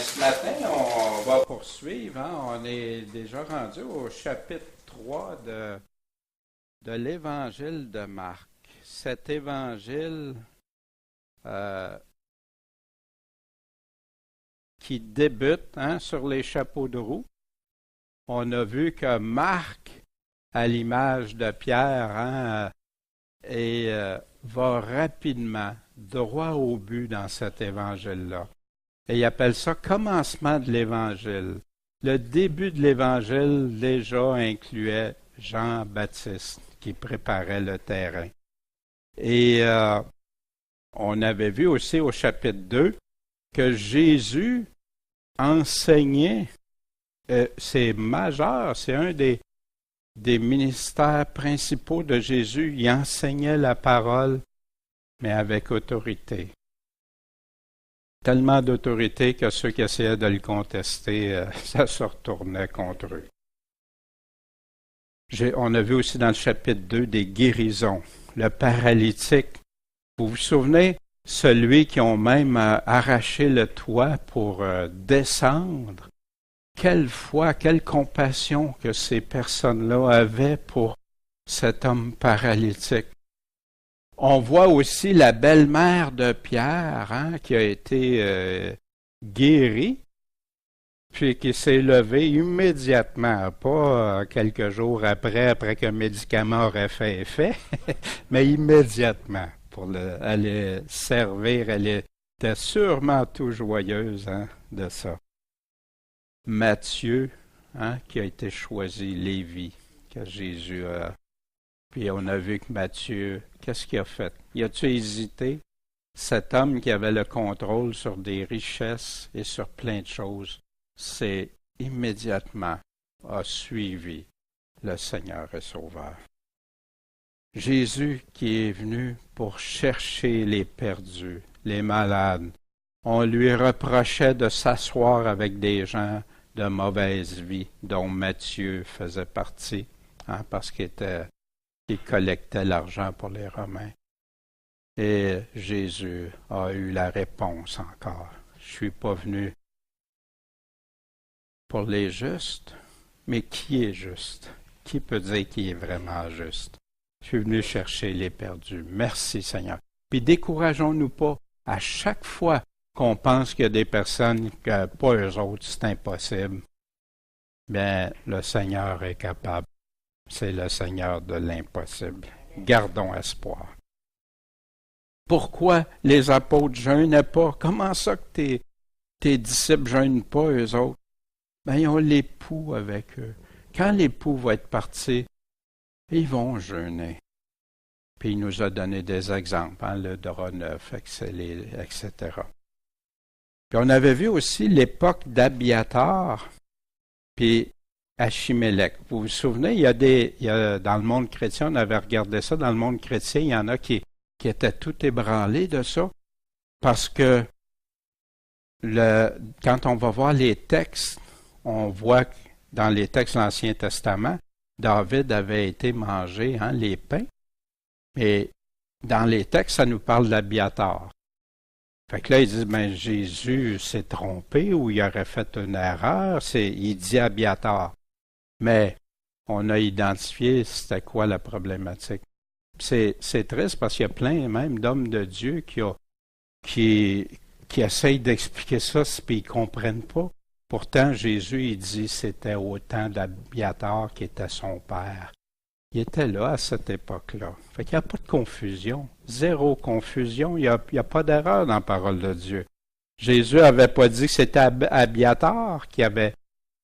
Ce matin, on va poursuivre. On est déjà rendu au chapitre 3 de l'Évangile de Marc. Cet évangile qui débute sur les chapeaux de roue. On a vu que Marc, à l'image de Pierre, va rapidement, droit au but dans cet évangile-là. Et il appelle ça commencement de l'Évangile. Le début de l'Évangile déjà incluait Jean-Baptiste qui préparait le terrain. Et on avait vu aussi au chapitre 2 que Jésus enseignait, c'est majeur, c'est un des ministères principaux de Jésus. Il enseignait la parole, mais avec autorité. Tellement d'autorité que ceux qui essayaient de le contester, ça se retournait contre eux. On a vu aussi dans le chapitre 2 des guérisons. Le paralytique, vous vous souvenez, celui qui ont même arraché le toit pour descendre. Quelle foi, quelle compassion que ces personnes-là avaient pour cet homme paralytique. On voit aussi la belle-mère de Pierre qui a été guérie, puis qui s'est levée immédiatement, pas quelques jours après qu'un médicament aurait fait effet, mais immédiatement pour aller servir. Elle était sûrement tout joyeuse de ça. Matthieu, qui a été choisi, Lévi, que Jésus a. Puis on a vu que Matthieu, qu'est-ce qu'il a fait? Il a-tu hésité? Cet homme qui avait le contrôle sur des richesses et sur plein de choses, c'est immédiatement a suivi le Seigneur et Sauveur. Jésus qui est venu pour chercher les perdus, les malades. On lui reprochait de s'asseoir avec des gens de mauvaise vie, dont Matthieu faisait partie, parce qu'il collectait l'argent pour les Romains. Et Jésus a eu la réponse encore. Je ne suis pas venu pour les justes, mais qui est juste? Qui peut dire qui est vraiment juste? Je suis venu chercher les perdus. Merci Seigneur. Puis décourageons-nous pas à chaque fois qu'on pense qu'il y a des personnes que pas eux autres, c'est impossible. Bien, le Seigneur est capable. C'est le Seigneur de l'impossible. Gardons espoir. Pourquoi les apôtres jeûnaient pas? Comment ça que tes disciples jeûnent pas, eux autres? Ben, ils ont l'époux avec eux. Quand l'époux va être parti, ils vont jeûner. Puis il nous a donné des exemples, le drap neuf, etc. Puis on avait vu aussi l'époque d'Abiatar, puis Achimélec. Vous vous souvenez, il y a dans le monde chrétien, on avait regardé ça, dans le monde chrétien, il y en a qui étaient tout ébranlés de ça, parce que quand on va voir les textes, on voit que dans les textes de l'Ancien Testament, David avait été manger les pains, et dans les textes, ça nous parle d'Abiatar. Fait que là, ils disent, Jésus s'est trompé ou il aurait fait une erreur, il dit Abiatar. Mais on a identifié c'était quoi la problématique. C'est triste parce qu'il y a plein même d'hommes de Dieu qui essayent d'expliquer ça, puis ils ne comprennent pas. Pourtant, Jésus, il dit c'était au temps d'Abiatar qui était son père. Il était là à cette époque-là. Fait qu'il n'y a pas de confusion. Zéro confusion. Il n'y a pas d'erreur dans la parole de Dieu. Jésus n'avait pas dit que c'était Abiatar qui avait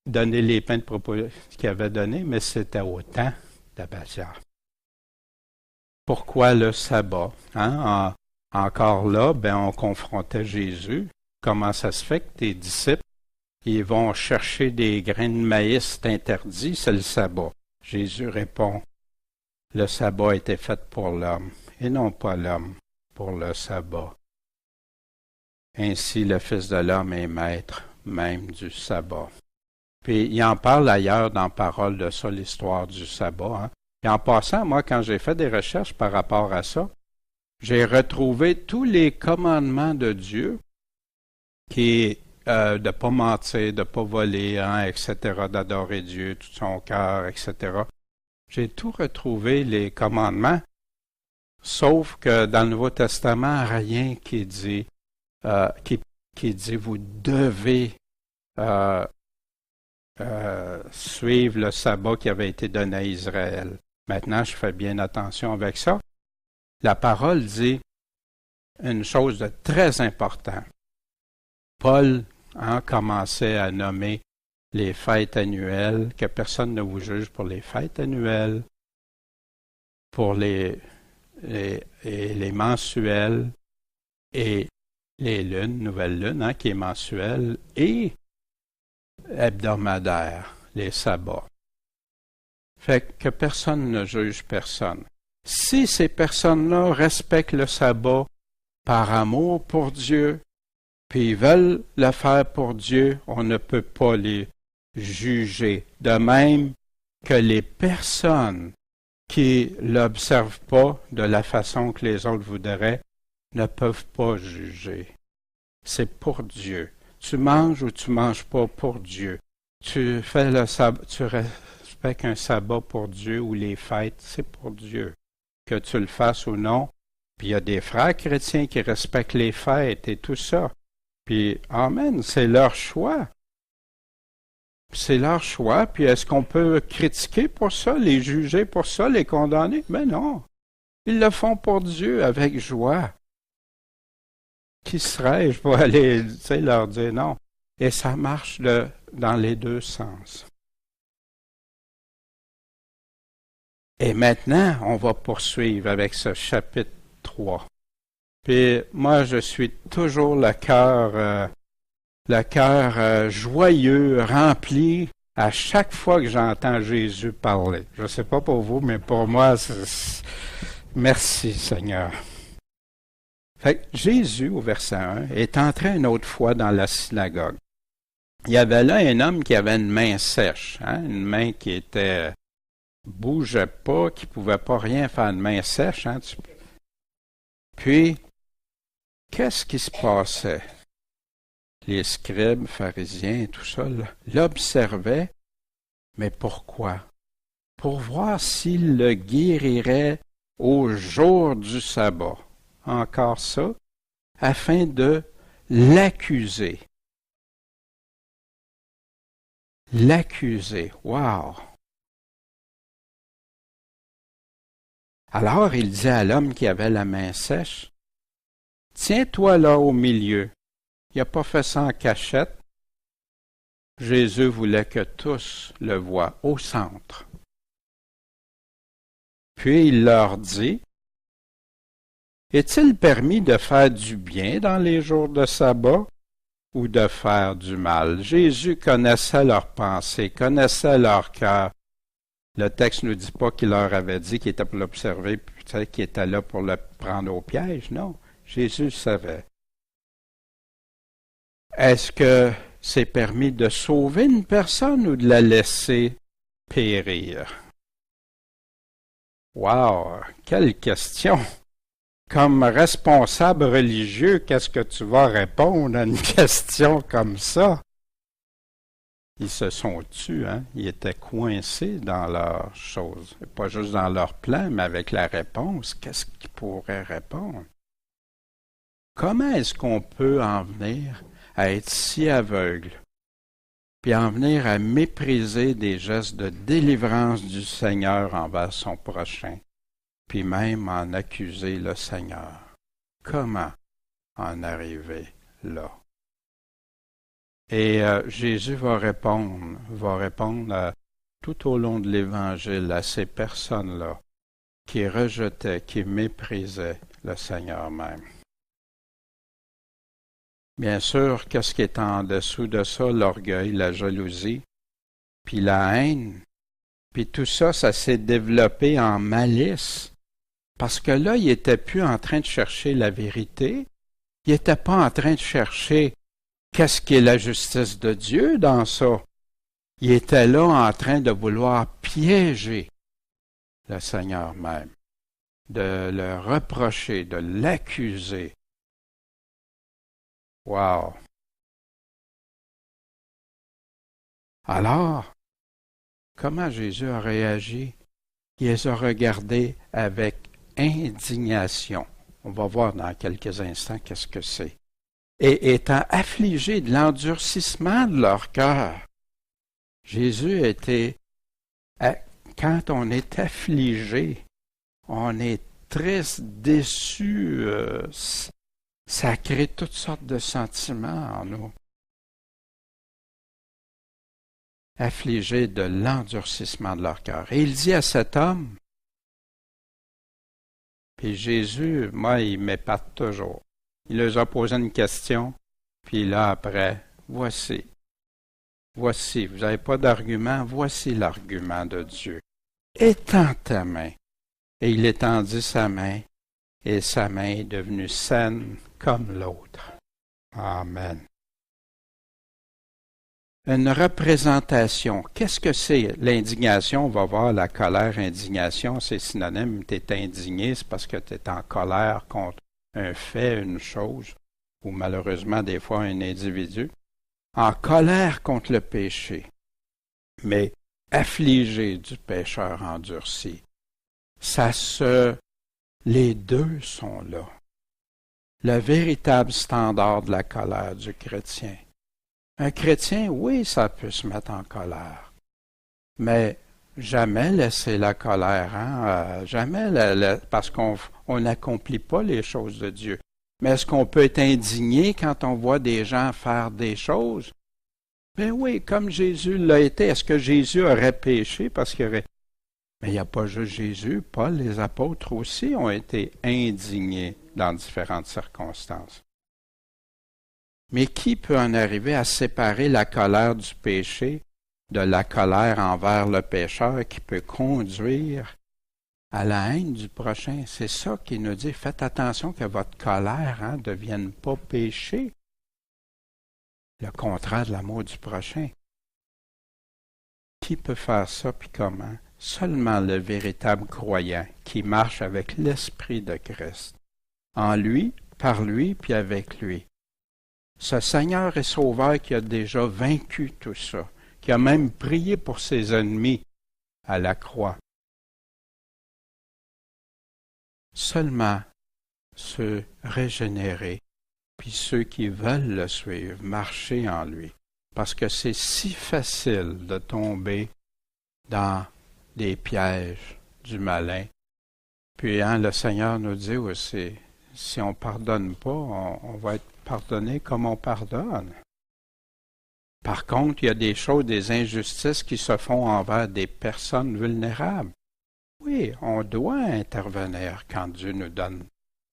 donné les pains de proposition qu'il avait donné, mais c'était au temps d'Abiatar. Pourquoi le sabbat? Encore là, on confrontait Jésus. Comment ça se fait que tes disciples, ils vont chercher des grains de maïs interdits, c'est le sabbat. Jésus répond, le sabbat a été fait pour l'homme, et non pas l'homme pour le sabbat. Ainsi, le Fils de l'homme est maître même du sabbat. Puis, il en parle ailleurs dans Parole de ça, l'histoire du sabbat. Et en passant, moi, quand j'ai fait des recherches par rapport à ça, j'ai retrouvé tous les commandements de Dieu qui de ne pas mentir, de ne pas voler, hein, etc., d'adorer Dieu, tout son cœur, etc. J'ai tout retrouvé, les commandements, sauf que dans le Nouveau Testament, rien qui dit, qui dit vous devez suivre le sabbat qui avait été donné à Israël. Maintenant, je fais bien attention avec ça. La parole dit une chose de très importante. Paul commençait à nommer les fêtes annuelles, que personne ne vous juge pour les fêtes annuelles, pour les mensuels et les lunes, nouvelle lune, qui est mensuelle, et hebdomadaire, les sabbats. Fait que personne ne juge personne. Si ces personnes-là respectent le sabbat par amour pour Dieu, puis ils veulent le faire pour Dieu, on ne peut pas les juger. De même que les personnes qui ne l'observent pas de la façon que les autres voudraient ne peuvent pas juger. C'est pour Dieu. Tu manges ou tu manges pas pour Dieu. Tu fais le sabbat, tu respectes un sabbat pour Dieu ou les fêtes, c'est pour Dieu. Que tu le fasses ou non. Puis il y a des frères chrétiens qui respectent les fêtes et tout ça. Puis, amen, c'est leur choix. C'est leur choix. Puis est-ce qu'on peut critiquer pour ça, les juger pour ça, les condamner? Mais non. Ils le font pour Dieu avec joie. Qui serais-je pour aller leur dire non? Et ça marche dans les deux sens. Et maintenant, on va poursuivre avec ce chapitre 3. Puis moi, je suis toujours le cœur joyeux, rempli à chaque fois que j'entends Jésus parler. Je ne sais pas pour vous, mais pour moi, merci Seigneur. Fait que Jésus, au verset 1, est entré une autre fois dans la synagogue. Il y avait là un homme qui avait une main sèche, une main qui était bougeait pas, qui pouvait pas rien faire, une main sèche. Puis, qu'est-ce qui se passait? Les scribes, pharisiens, tout ça, l'observaient. Mais pourquoi? Pour voir s'il le guérirait au jour du sabbat. Encore ça, afin de l'accuser. L'accuser. Wow! Alors il dit à l'homme qui avait la main sèche, « Tiens-toi là au milieu. » Il n'a pas fait ça en cachette. Jésus voulait que tous le voient au centre. Puis il leur dit, « Est-il permis de faire du bien dans les jours de sabbat ou de faire du mal? » Jésus connaissait leurs pensées, connaissait leur cœur. Le texte ne nous dit pas qu'il leur avait dit qu'il était pour l'observer, qu'il était là pour le prendre au piège. Non, Jésus savait. Est-ce que c'est permis de sauver une personne ou de la laisser périr? Wow, quelle question! Comme responsable religieux, qu'est-ce que tu vas répondre à une question comme ça? Ils se sont tus, Ils étaient coincés dans leurs choses. Pas juste dans leur plan, mais avec la réponse. Qu'est-ce qu'ils pourraient répondre? Comment est-ce qu'on peut en venir à être si aveugle, puis en venir à mépriser des gestes de délivrance du Seigneur envers son prochain, puis même en accuser le Seigneur? Comment en arriver là? Et Jésus va répondre tout au long de l'Évangile à ces personnes-là qui rejetaient, qui méprisaient le Seigneur même. Bien sûr, qu'est-ce qui est en dessous de ça? L'orgueil, la jalousie, puis la haine. Puis tout ça, ça s'est développé en malice. Parce que là, il n'était plus en train de chercher la vérité. Il n'était pas en train de chercher qu'est-ce qui est la justice de Dieu dans ça. Il était là en train de vouloir piéger le Seigneur même, de le reprocher, de l'accuser. Wow! Alors, comment Jésus a réagi? Il les a regardés avec indignation. On va voir dans quelques instants qu'est-ce que c'est. Et étant affligés de l'endurcissement de leur cœur, Jésus était, quand on est affligé, on est triste, déçu, ça crée toutes sortes de sentiments en nous. Affligés de l'endurcissement de leur cœur. Et il dit à cet homme, puis Jésus, moi, il m'épate toujours. Il leur a posé une question, puis là, après, voici, vous n'avez pas d'argument, voici l'argument de Dieu. Étends ta main. Et il étendit sa main, et sa main est devenue saine comme l'autre. Amen. Une représentation. Qu'est-ce que c'est l'indignation? On va voir la colère, indignation, c'est synonyme. Tu es indigné, c'est parce que tu es en colère contre un fait, une chose, ou malheureusement des fois un individu. En colère contre le péché, mais affligé du pécheur endurci. Les deux sont là. Le véritable standard de la colère du chrétien. Un chrétien, oui, ça peut se mettre en colère, mais jamais laisser la colère, jamais parce qu'on n'accomplit pas les choses de Dieu. Mais est-ce qu'on peut être indigné quand on voit des gens faire des choses? Ben oui, comme Jésus l'a été. Est-ce que Jésus aurait péché parce qu'il aurait... Mais il n'y a pas juste Jésus, Paul, les apôtres aussi ont été indignés dans différentes circonstances. Mais qui peut en arriver à séparer la colère du péché de la colère envers le pécheur qui peut conduire à la haine du prochain? C'est ça qu'il nous dit. Faites attention que votre colère ne devienne pas péché. Le contraire de l'amour du prochain. Qui peut faire ça puis comment? Seulement le véritable croyant qui marche avec l'Esprit de Christ. En lui, par lui, puis avec lui. Ce Seigneur et Sauveur qui a déjà vaincu tout ça, qui a même prié pour ses ennemis à la croix. Seulement ceux régénérés, puis ceux qui veulent le suivre, marcher en lui. Parce que c'est si facile de tomber dans des pièges du malin. Puis le Seigneur nous dit aussi, si on ne pardonne pas, on va être pardonné comme on pardonne. Par contre, il y a des choses, des injustices qui se font envers des personnes vulnérables. Oui, on doit intervenir quand Dieu nous donne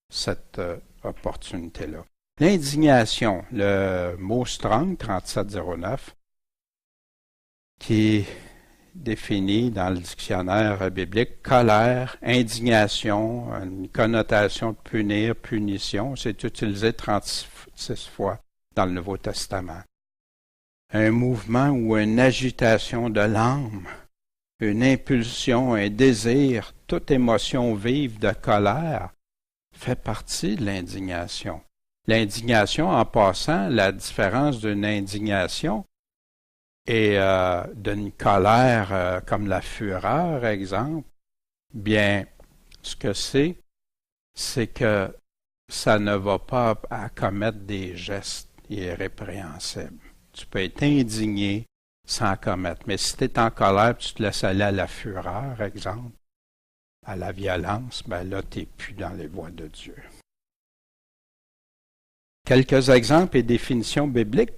cette opportunité-là. L'indignation, le mot Strong 3709, qui est défini dans le dictionnaire biblique, colère, indignation, une connotation de punir, punition, c'est utilisé 36 fois dans le Nouveau Testament. Un mouvement ou une agitation de l'âme, une impulsion, un désir, toute émotion vive de colère fait partie de l'indignation. L'indignation, en passant, la différence d'une indignation et d'une colère comme la fureur, exemple, bien, ce que c'est que ça ne va pas à commettre des gestes irrépréhensibles. Tu peux être indigné sans commettre, mais si tu es en colère, tu te laisses aller à la fureur, exemple, à la violence, ben là, tu n'es plus dans les voies de Dieu. Quelques exemples et définitions bibliques.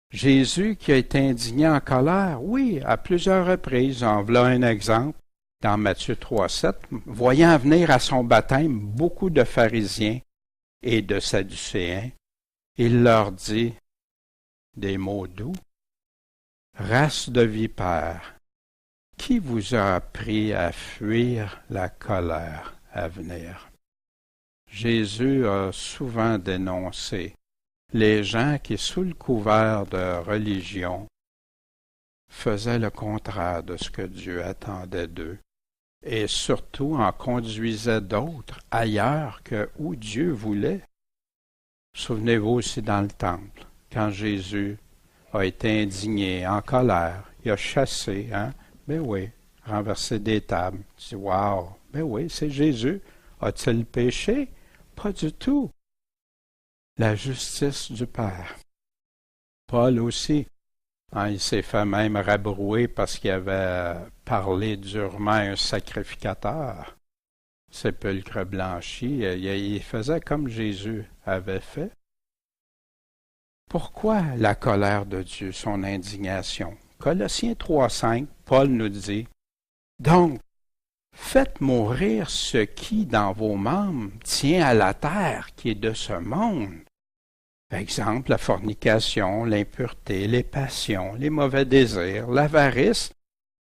Jésus qui a été indigné en colère, oui, à plusieurs reprises. En voilà un exemple dans Matthieu 3,7. Voyant venir à son baptême beaucoup de pharisiens et de sadducéens, il leur dit des mots doux. Race de vipères, qui vous a appris à fuir la colère à venir? Jésus a souvent dénoncé les gens qui, sous le couvert de religion, faisaient le contraire de ce que Dieu attendait d'eux et surtout en conduisaient d'autres ailleurs que où Dieu voulait. Souvenez-vous aussi dans le temple, quand Jésus a été indigné, en colère. Il a chassé, hein? Ben oui, renversé des tables. Tu dis, wow, ben oui, c'est Jésus. A-t-il péché? Pas du tout. La justice du Père. Paul aussi, hein, il s'est fait même rabrouer parce qu'il avait parlé durement à un sacrificateur. Sépulcre blanchi, il faisait comme Jésus avait fait. Pourquoi la colère de Dieu, son indignation? Colossiens 3,5, Paul nous dit, donc, faites mourir ce qui, dans vos membres, tient à la terre qui est de ce monde. Exemple, la fornication, l'impureté, les passions, les mauvais désirs, l'avarice,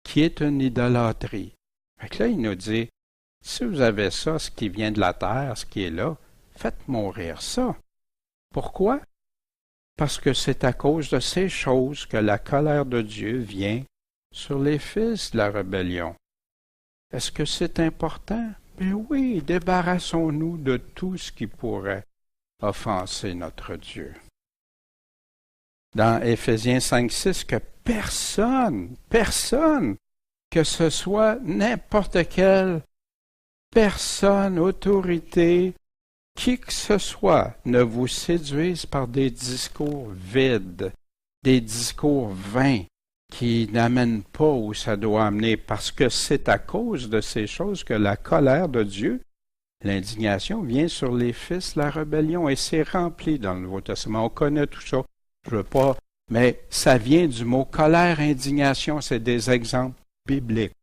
qui est une idolâtrie. Fait que là, il nous dit, si vous avez ça, ce qui vient de la terre, ce qui est là, faites mourir ça. Pourquoi? Parce que c'est à cause de ces choses que la colère de Dieu vient sur les fils de la rébellion. Est-ce que c'est important? Ben oui, débarrassons-nous de tout ce qui pourrait offenser notre Dieu. Dans Éphésiens 5,6, que personne, que ce soit n'importe quelle personne, autorité, qui que ce soit, ne vous séduise par des discours vides, des discours vains, qui n'amènent pas où ça doit amener, parce que c'est à cause de ces choses que la colère de Dieu, l'indignation, vient sur les fils de la rébellion, et c'est rempli dans le Nouveau Testament. On connaît tout ça. Je veux pas, mais ça vient du mot colère, indignation, c'est des exemples bibliques.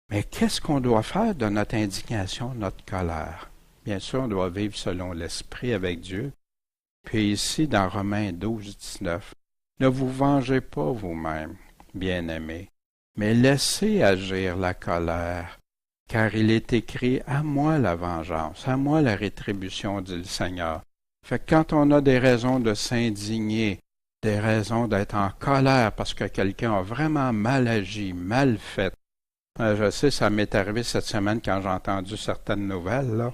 Mais qu'est-ce qu'on doit faire de notre indignation, notre colère? Bien sûr, on doit vivre selon l'Esprit avec Dieu. Puis ici, dans Romains 12, 19, ne vous vengez pas vous-même, bien-aimés, mais laissez agir la colère, car il est écrit « À moi la vengeance, à moi la rétribution, dit le Seigneur. » Fait que quand on a des raisons de s'indigner, des raisons d'être en colère parce que quelqu'un a vraiment mal agi, mal fait, je sais, ça m'est arrivé cette semaine quand j'ai entendu certaines nouvelles, là.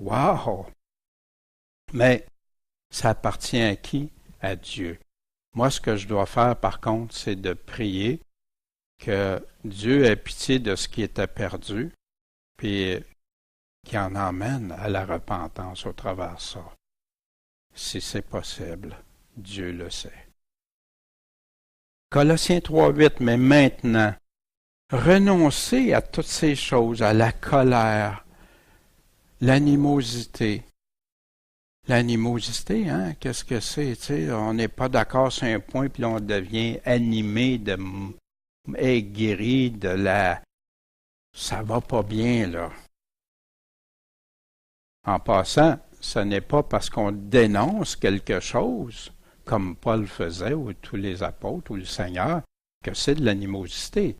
Wow! Mais ça appartient à qui? À Dieu. Moi, ce que je dois faire, par contre, c'est de prier que Dieu ait pitié de ce qui était perdu, puis qu'il en emmène à la repentance au travers de ça. Si c'est possible, Dieu le sait. Colossiens 3,8, mais maintenant, renoncez à toutes ces choses, à la colère, l'animosité. L'animosité, hein, qu'est-ce que c'est? T'sais, on n'est pas d'accord sur un point, puis on devient animé, aigri, de la... Ça va pas bien, là. En passant, ce n'est pas parce qu'on dénonce quelque chose, comme Paul faisait, ou tous les apôtres, ou le Seigneur, que c'est de l'animosité.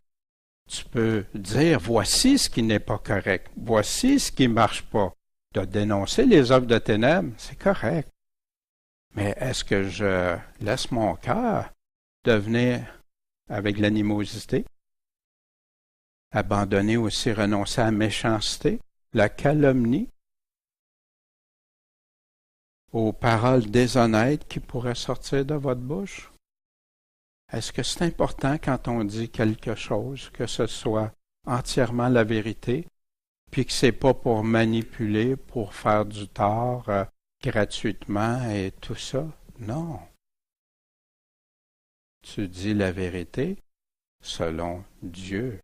Tu peux dire, voici ce qui n'est pas correct, voici ce qui ne marche pas. De dénoncer les œuvres de ténèbres, c'est correct. Mais est-ce que je laisse mon cœur devenir avec l'animosité? Abandonner aussi, renoncer à la méchanceté, la calomnie, aux paroles déshonnêtes qui pourraient sortir de votre bouche? Est-ce que c'est important quand on dit quelque chose, que ce soit entièrement la vérité, puis que c'est pas pour manipuler, pour faire du tort gratuitement et tout ça? Non. Tu dis la vérité selon Dieu.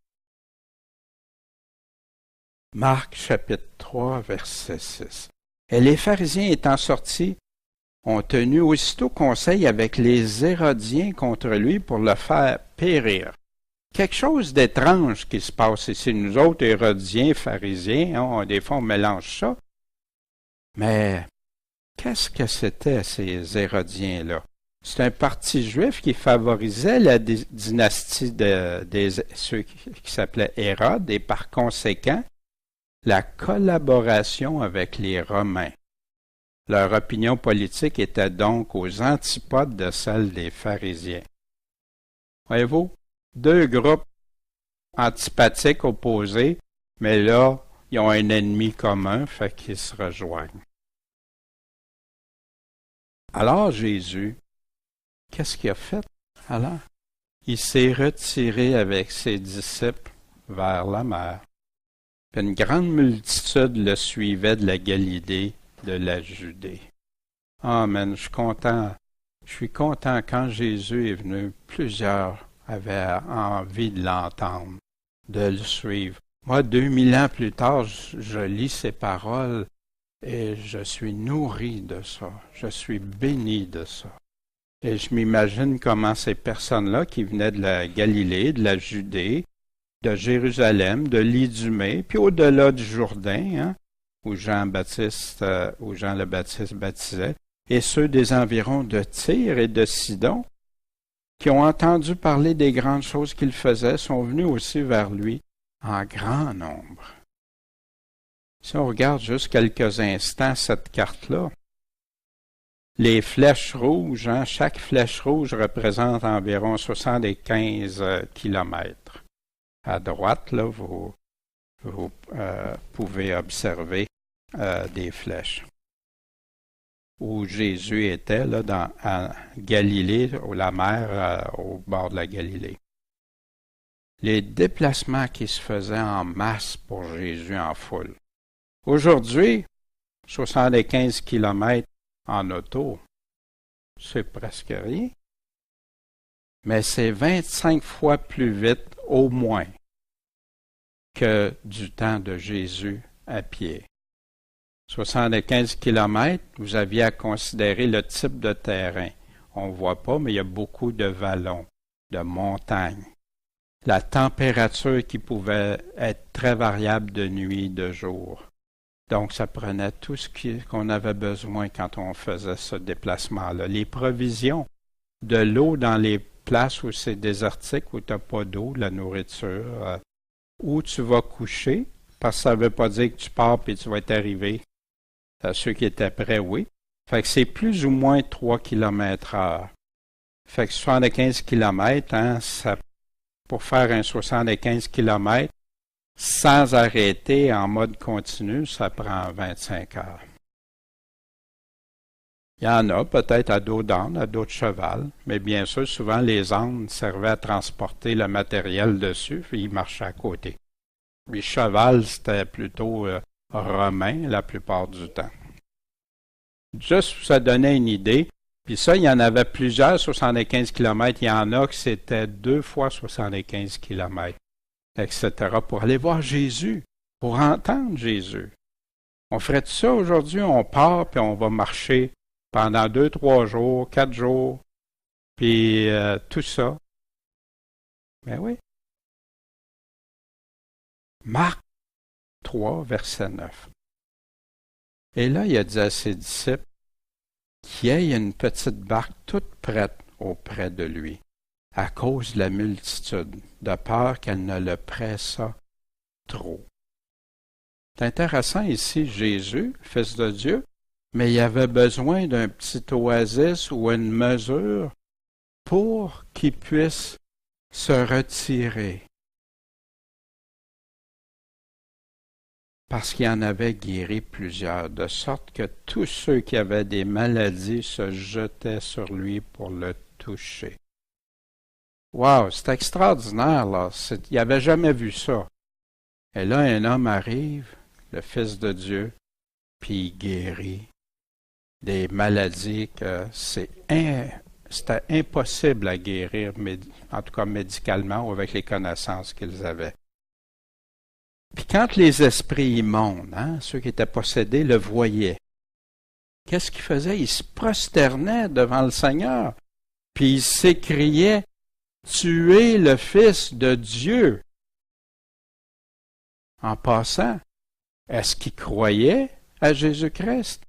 Marc chapitre 3, verset 6. Et les pharisiens étant sortis, ont tenu aussitôt conseil avec les Hérodiens contre lui pour le faire périr. Quelque chose d'étrange qui se passe ici. Nous autres, Hérodiens, pharisiens, des fois on mélange ça. Mais qu'est-ce que c'était ces Hérodiens-là? C'est un parti juif qui favorisait la dynastie de ceux qui s'appelaient Hérode et par conséquent la collaboration avec les Romains. Leur opinion politique était donc aux antipodes de celle des pharisiens. Voyez-vous, deux groupes antipathiques opposés, mais là, ils ont un ennemi commun, fait qu'ils se rejoignent. Alors Jésus qu'est-ce qu'il a fait alors? Il s'est retiré avec ses disciples vers la mer. Puis une grande multitude le suivait de la Galilée, de la Judée. Amen, je suis content. Je suis content quand Jésus est venu, plusieurs avaient envie de l'entendre, de le suivre. Moi, 2000 ans plus tard, je lis ces paroles et je suis nourri de ça. Je suis béni de ça. Et je m'imagine comment ces personnes-là qui venaient de la Galilée, de la Judée, de Jérusalem, de l'Idumée, puis au-delà du Jourdain, hein, où Jean le Baptiste baptisait, et ceux des environs de Tyr et de Sidon, qui ont entendu parler des grandes choses qu'il faisait, sont venus aussi vers lui en grand nombre. Si on regarde juste quelques instants cette carte-là, les flèches rouges, hein, chaque flèche rouge représente environ 75 kilomètres. À droite, là, vous pouvez observer des flèches. Où Jésus était, là, en Galilée, ou la mer au bord de la Galilée. Les déplacements qui se faisaient en masse pour Jésus en foule. Aujourd'hui, 75 kilomètres en auto, c'est presque rien. Mais c'est 25 fois plus vite, au moins, que du temps de Jésus à pied. 75 kilomètres, vous aviez à considérer le type de terrain. On ne voit pas, mais il y a beaucoup de vallons, de montagnes. La température qui pouvait être très variable de nuit, de jour. Donc, ça prenait tout ce qu'on avait besoin quand on faisait ce déplacement-là. Les provisions, de l'eau dans les places où c'est désertique, où tu n'as pas d'eau, la nourriture, où tu vas coucher, parce que ça ne veut pas dire que tu pars et tu vas être arrivé. Ceux qui étaient prêts, oui. Fait que c'est plus ou moins 3 km/h. Fait que 75 km, hein, pour faire un 75 km, sans arrêter en mode continu, ça prend 25 heures. Il y en a peut-être à dos d'âne, à dos de cheval, mais bien sûr, souvent les ânes servaient à transporter le matériel dessus, puis ils marchaient à côté. Les chevals, c'était plutôt romain la plupart du temps. Juste pour ça donner une idée, puis ça, il y en avait plusieurs, 75 km, il y en a que c'était 2 fois 75 km. Etc., pour aller voir Jésus, pour entendre Jésus. On ferait ça aujourd'hui, on part, puis on va marcher pendant 2, 3 jours, 4 jours, puis tout ça. Mais oui. Marc 3, verset 9. Et là, il a dit à ses disciples qu'il y ait une petite barque toute prête auprès de lui, à cause de la multitude, de peur qu'elle ne le pressât trop. C'est intéressant ici, Jésus, Fils de Dieu, mais il avait besoin d'un petit oasis ou une mesure pour qu'il puisse se retirer. Parce qu'il en avait guéri plusieurs, de sorte que tous ceux qui avaient des maladies se jetaient sur lui pour le toucher. Wow, c'est extraordinaire, là. Il n'avait jamais vu ça. Et là, un homme arrive, le Fils de Dieu, puis il guérit des maladies que c'était impossible à guérir, en tout cas médicalement ou avec les connaissances qu'ils avaient. Puis quand les esprits immondes, hein, ceux qui étaient possédés, le voyaient, qu'est-ce qu'ils faisaient? Ils se prosternaient devant le Seigneur, puis ils s'écriaient, « Tu es le Fils de Dieu ». En passant, est-ce qu'ils croyaient à Jésus-Christ?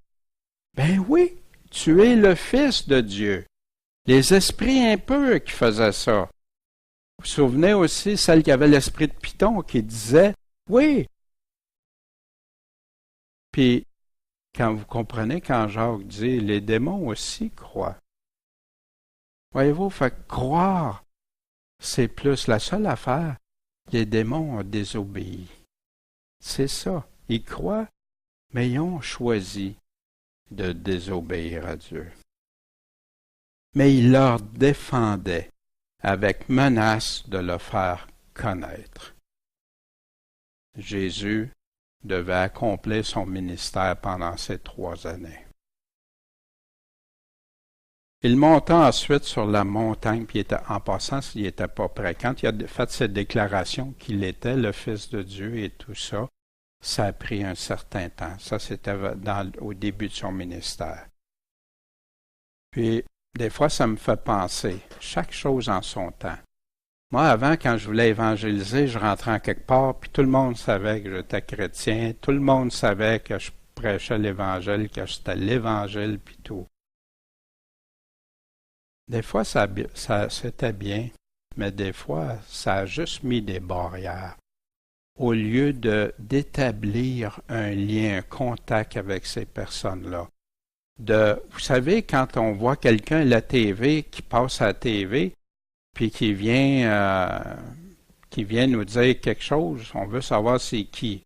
Ben oui, tu es le Fils de Dieu. Les esprits impurs qui faisaient ça. Vous vous souvenez aussi celle qui avait l'esprit de Python qui disait oui. Puis, quand vous comprenez, quand Jacques dit, les démons aussi croient. Voyez-vous, fait que croire, c'est plus la seule affaire. Les démons ont désobéi. C'est ça. Ils croient, mais ils ont choisi de désobéir à Dieu. mais il leur défendait avec menace de le faire connaître. Jésus devait accomplir son ministère pendant ces 3 années. Il monta ensuite sur la montagne, puis en passant, il n'était pas prêt. Quand il a fait cette déclaration qu'il était le Fils de Dieu et tout ça, ça a pris un certain temps. Ça, c'était au début de son ministère. Puis, des fois, ça me fait penser, chaque chose en son temps. Moi, avant, quand je voulais évangéliser, je rentrais en quelque part, puis tout le monde savait que j'étais chrétien, tout le monde savait que je prêchais l'Évangile, que c'était l'Évangile, puis tout. Des fois, ça c'était bien, mais des fois, ça a juste mis des barrières. Au lieu d'établir un lien, un contact avec ces personnes-là. Vous savez, quand on voit quelqu'un à la TV, qui passe à la TV, puis qui vient nous dire quelque chose, on veut savoir c'est qui.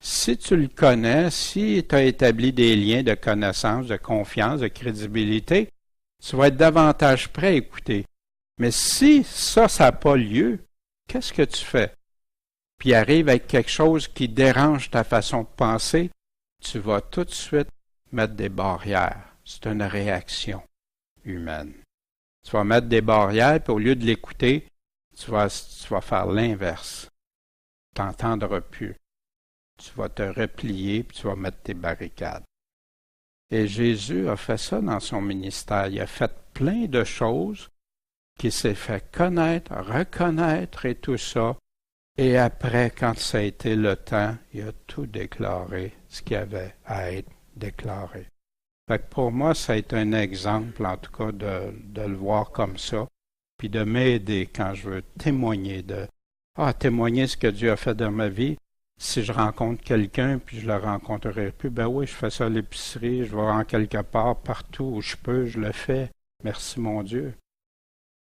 Si tu le connais, si tu as établi des liens de connaissance, de confiance, de crédibilité, tu vas être davantage prêt à écouter. Mais si ça n'a pas lieu, qu'est-ce que tu fais? Puis arrive avec quelque chose qui dérange ta façon de penser, tu vas tout de suite mettre des barrières. C'est une réaction humaine. Tu vas mettre des barrières, puis au lieu de l'écouter, tu vas faire l'inverse. Tu n'entendras plus. Tu vas te replier, puis tu vas mettre tes barricades. Et Jésus a fait ça dans son ministère. Il a fait plein de choses qui s'est fait connaître, reconnaître et tout ça. Et après, quand ça a été le temps, il a tout déclaré, ce qui avait à être déclaré. Fait que pour moi, ça a été un exemple, en tout cas, de le voir comme ça, puis de m'aider quand je veux témoigner témoigner ce que Dieu a fait dans ma vie. Si je rencontre quelqu'un, puis je le rencontrerai plus, ben oui, je fais ça à l'épicerie, je vais en quelque part, partout où je peux, je le fais. Merci mon Dieu.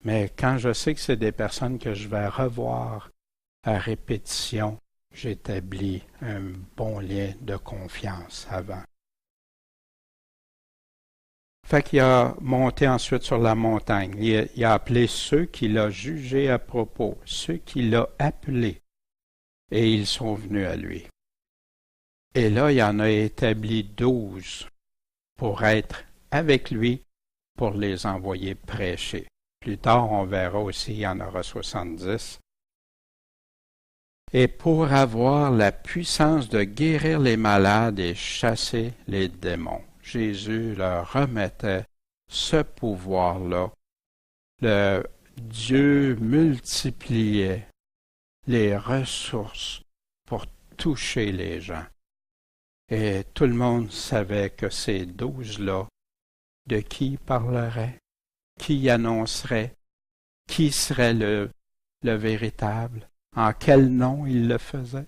Mais quand je sais que c'est des personnes que je vais revoir à répétition, j'établis un bon lien de confiance avant. Fait qu'il a monté ensuite sur la montagne. Il a appelé ceux qu'il a jugés à propos, ceux qu'il a appelés. Et ils sont venus à lui. Et là, il en a établi 12 pour être avec lui, pour les envoyer prêcher. Plus tard, on verra aussi, il y en aura 70. Et pour avoir la puissance de guérir les malades et chasser les démons. Jésus leur remettait ce pouvoir-là. Le Dieu multipliait les ressources pour toucher les gens. Et tout le monde savait que ces 12-là, de qui ils parleraient, qui annoncerait, qui serait le véritable, en quel nom il le faisait.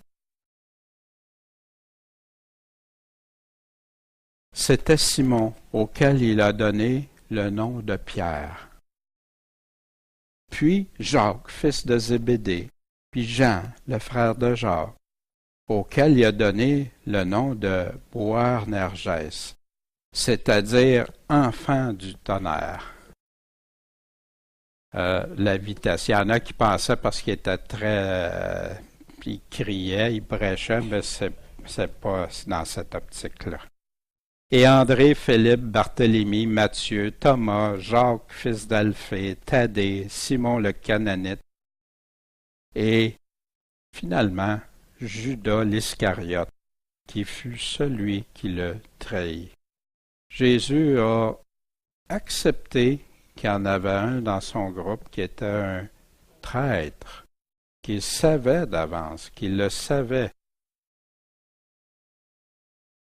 C'était Simon, auquel il a donné le nom de Pierre. Puis Jacques, fils de Zébédée, puis Jean, le frère de Jacques, auquel il a donné le nom de Boanerges, c'est-à-dire enfant du tonnerre. La vitesse. Il y en a qui pensaient parce qu'il était très... il criait, il prêchait, mais c'est pas dans cette optique-là. Et André, Philippe, Barthélemy, Matthieu, Thomas, Jacques, fils d'Alphée, Thaddée, Simon le Cananite, et finalement Judas l'Iscariote, qui fut celui qui le trahit. Jésus a accepté qu'il y en avait un dans son groupe qui était un traître, qu'il savait d'avance, qu'il le savait.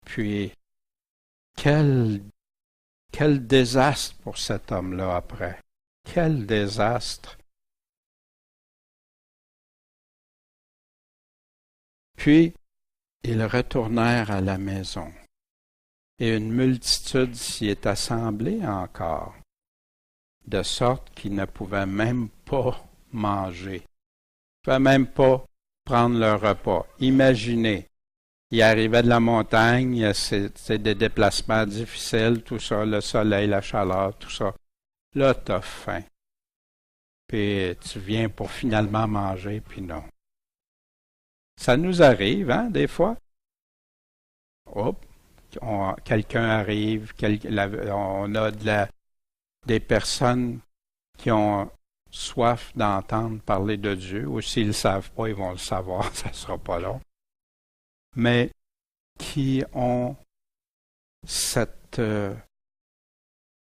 Puis, quel désastre pour cet homme-là après. Quel désastre. Puis, ils retournèrent à la maison, et une multitude s'y est assemblée encore, de sorte qu'ils ne pouvaient même pas manger. Ils ne pouvaient même pas prendre leur repas. Imaginez, ils arrivaient de la montagne, c'est des déplacements difficiles, tout ça, le soleil, la chaleur, tout ça. Là, tu as faim. Puis tu viens pour finalement manger, puis non. Ça nous arrive, hein, des fois. Hop, quelqu'un arrive, on a des personnes qui ont soif d'entendre parler de Dieu, ou s'ils ne le savent pas, ils vont le savoir, ça ne sera pas long. Mais qui ont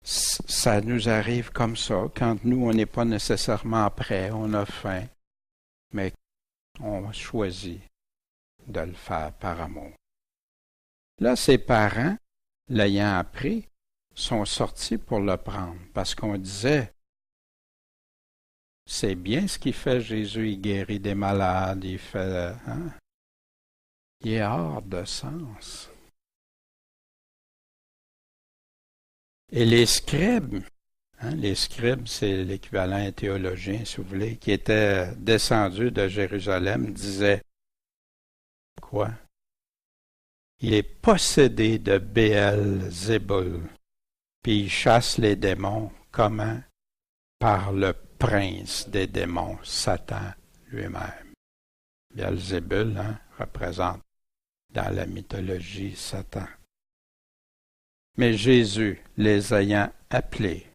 ça nous arrive comme ça, quand nous, on n'est pas nécessairement prêts, on a faim, mais on choisit de le faire par amour. Là, ses parents, l'ayant appris, sont sortis pour le prendre, parce qu'on disait, c'est bien ce qu'il fait Jésus, il guérit des malades, il fait... Hein? Il est hors de sens. Et les scribes, les scribes, c'est l'équivalent théologien, si vous voulez, qui étaient descendus de Jérusalem, disaient quoi? Il est possédé de Béelzéboul, puis il chasse les démons. Comment? Par le prince des démons, Satan lui-même. Béelzéboul représente dans la mythologie Satan. Mais Jésus, les ayant appelés,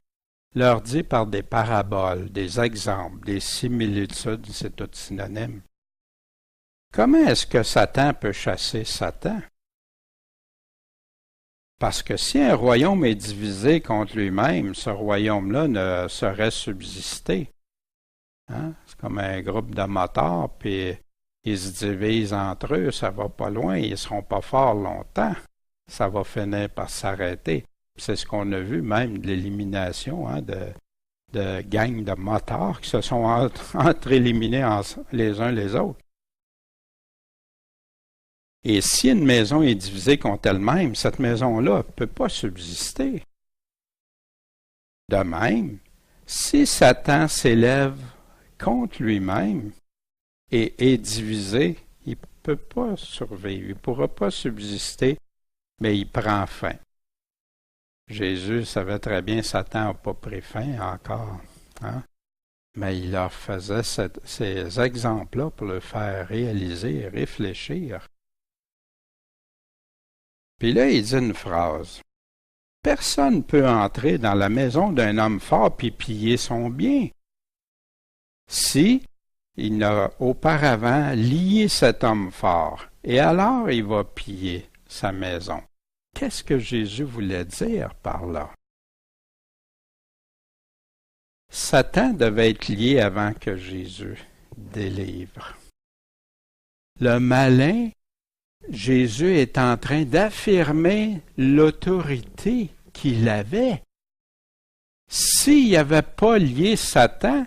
leur dit par des paraboles, des exemples, des similitudes, c'est tout synonyme. Comment est-ce que Satan peut chasser Satan? Parce que si un royaume est divisé contre lui-même, ce royaume-là ne saurait subsister. C'est comme un groupe de motards, puis ils se divisent entre eux, ça va pas loin, ils ne seront pas forts longtemps. Ça va finir par s'arrêter. C'est ce qu'on a vu même de l'élimination de gangs de motards qui se sont entre-éliminés les uns les autres. Et si une maison est divisée contre elle-même, cette maison-là ne peut pas subsister. De même, si Satan s'élève contre lui-même et est divisé, il ne peut pas survivre, il ne pourra pas subsister, mais il prend fin. Jésus savait très bien que Satan n'a pas pris fin encore. Mais il leur faisait ces exemples-là pour le faire réaliser et réfléchir. Puis là, il dit une phrase. Personne ne peut entrer dans la maison d'un homme fort puis piller son bien. Si il n'a auparavant lié cet homme fort, et alors il va piller sa maison. Qu'est-ce que Jésus voulait dire par là? Satan devait être lié avant que Jésus délivre. Le malin, Jésus est en train d'affirmer l'autorité qu'il avait. S'il n'avait pas lié Satan,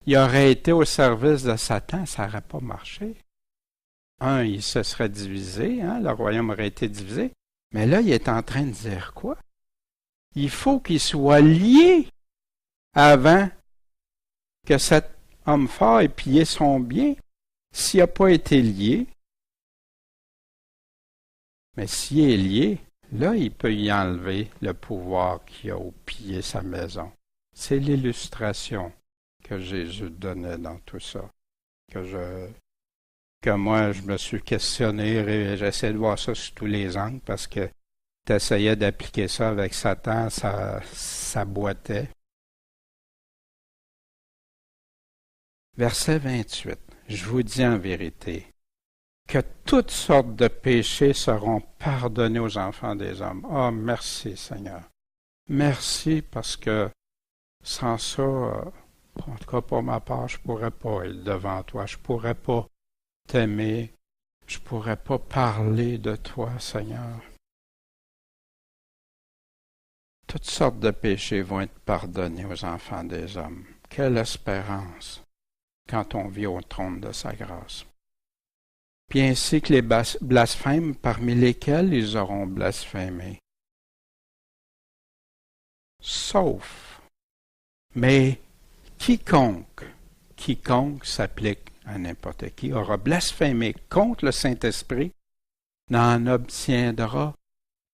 il aurait été au service de Satan, ça n'aurait pas marché. Il se serait divisé, le royaume aurait été divisé. Mais là, il est en train de dire quoi? Il faut qu'il soit lié avant que cet homme fort ait pillé son bien. S'il n'a pas été lié, mais s'il est lié, là, il peut y enlever le pouvoir qu'il a au piller sa maison. C'est l'illustration que Jésus donnait dans tout ça, que moi, je me suis questionné et j'essaie de voir ça sous tous les angles parce que tu essayais d'appliquer ça avec Satan, ça boitait. Verset 28. Je vous dis en vérité que toutes sortes de péchés seront pardonnés aux enfants des hommes. Oh, merci Seigneur. Merci parce que sans ça, en tout cas pour ma part, je ne pourrais pas être devant toi. Je ne pourrais pas t'aimer. Je ne pourrais pas parler de toi, Seigneur. Toutes sortes de péchés vont être pardonnés aux enfants des hommes. Quelle espérance quand on vit au trône de sa grâce. Puis ainsi que les blasphèmes parmi lesquels ils auront blasphémé. Sauf, mais quiconque s'applique à n'importe qui, aura blasphémé contre le Saint-Esprit, n'en obtiendra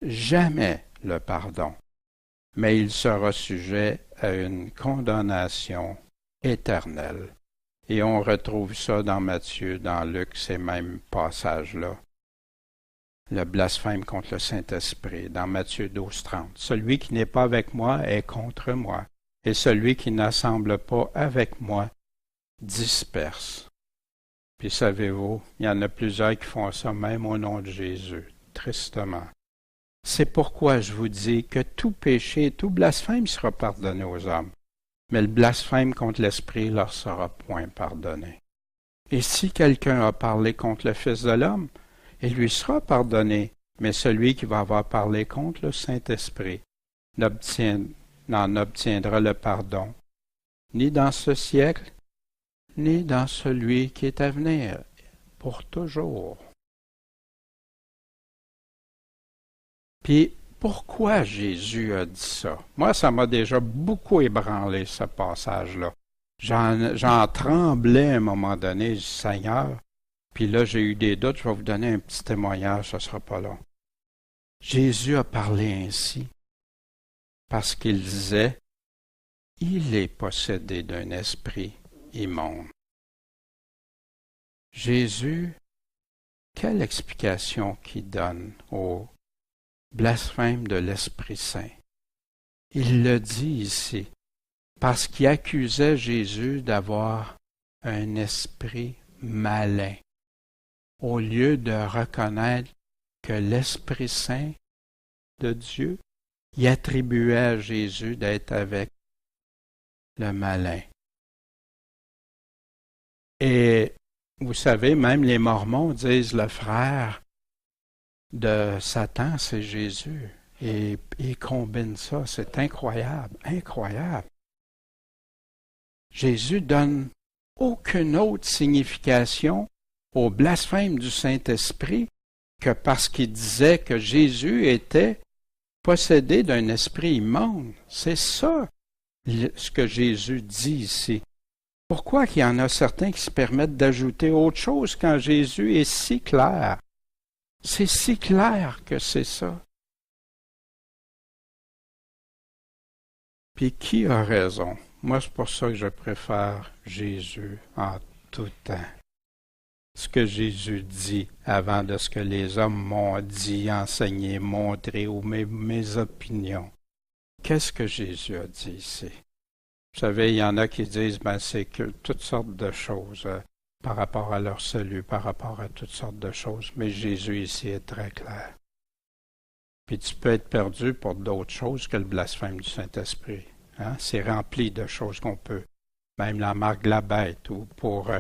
jamais le pardon, mais il sera sujet à une condamnation éternelle. Et on retrouve ça dans Matthieu, dans Luc, ces mêmes passages-là. Le blasphème contre le Saint-Esprit, dans Matthieu 12:30. Celui qui n'est pas avec moi est contre moi, et celui qui n'assemble pas avec moi disperse. Puis savez-vous, il y en a plusieurs qui font ça même au nom de Jésus, tristement. C'est pourquoi je vous dis que tout péché, tout blasphème sera pardonné aux hommes, mais le blasphème contre l'Esprit leur sera point pardonné. Et si quelqu'un a parlé contre le Fils de l'homme, il lui sera pardonné, mais celui qui va avoir parlé contre le Saint-Esprit n'en obtiendra le pardon, ni dans ce siècle, ni dans celui qui est à venir, pour toujours. Puis, pourquoi Jésus a dit ça? Moi, ça m'a déjà beaucoup ébranlé, ce passage-là. J'en tremblais à un moment donné, je dis, Seigneur, puis là, j'ai eu des doutes, je vais vous donner un petit témoignage, ça ne sera pas long. Jésus a parlé ainsi, parce qu'il disait, il est possédé d'un esprit immonde. Jésus, quelle explication qu'il donne au blasphème de l'Esprit Saint? Il le dit ici, parce qu'il accusait Jésus d'avoir un esprit malin, au lieu de reconnaître que l'Esprit Saint de Dieu y attribuait à Jésus d'être avec le malin. Et vous savez, même les Mormons disent le frère de Satan, c'est Jésus. Et ils combinent ça, c'est incroyable, incroyable. Jésus donne aucune autre signification au blasphème du Saint-Esprit que parce qu'il disait que Jésus était possédé d'un esprit immonde. C'est ça ce que Jésus dit ici. Pourquoi qu'il y en a certains qui se permettent d'ajouter autre chose quand Jésus est si clair? C'est si clair que c'est ça. Puis qui a raison? Moi, c'est pour ça que je préfère Jésus en tout temps. Ce que Jésus dit avant de ce que les hommes m'ont dit, enseigné, montré ou mes opinions. Qu'est-ce que Jésus a dit ici? Vous savez, il y en a qui disent, c'est que toutes sortes de choses par rapport à leur salut, par rapport à toutes sortes de choses, mais Jésus ici est très clair. Puis tu peux être perdu pour d'autres choses que le blasphème du Saint-Esprit. Hein? C'est rempli de choses qu'on peut, même la marque de la bête, ou pour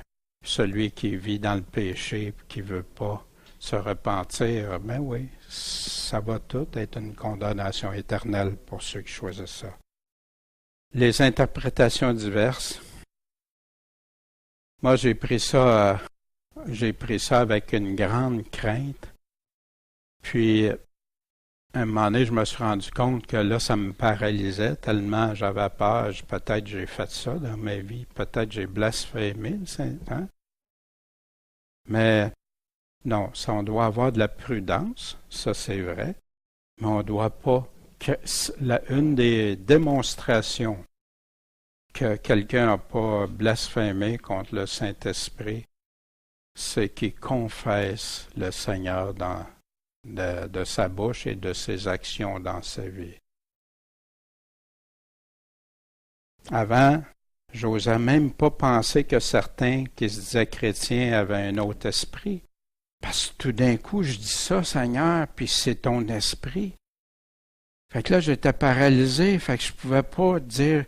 celui qui vit dans le péché et qui ne veut pas se repentir, ben oui, ça va tout être une condamnation éternelle pour ceux qui choisissent ça. Les interprétations diverses. Moi, j'ai pris ça avec une grande crainte. Puis, à un moment donné, je me suis rendu compte que là, ça me paralysait tellement j'avais peur. Peut-être j'ai fait ça dans ma vie. Peut-être j'ai blasphémé le Saint-Esprit. Mais non, ça, on doit avoir de la prudence, ça c'est vrai. Mais on ne doit pas... Une des démonstrations que quelqu'un n'a pas blasphémé contre le Saint-Esprit, c'est qu'il confesse le Seigneur de sa bouche et de ses actions dans sa vie. Avant, j'osais même pas penser que certains qui se disaient chrétiens avaient un autre esprit. Parce que tout d'un coup, je dis ça, Seigneur, puis c'est ton esprit. Fait que là, j'étais paralysé, fait que je pouvais pas dire,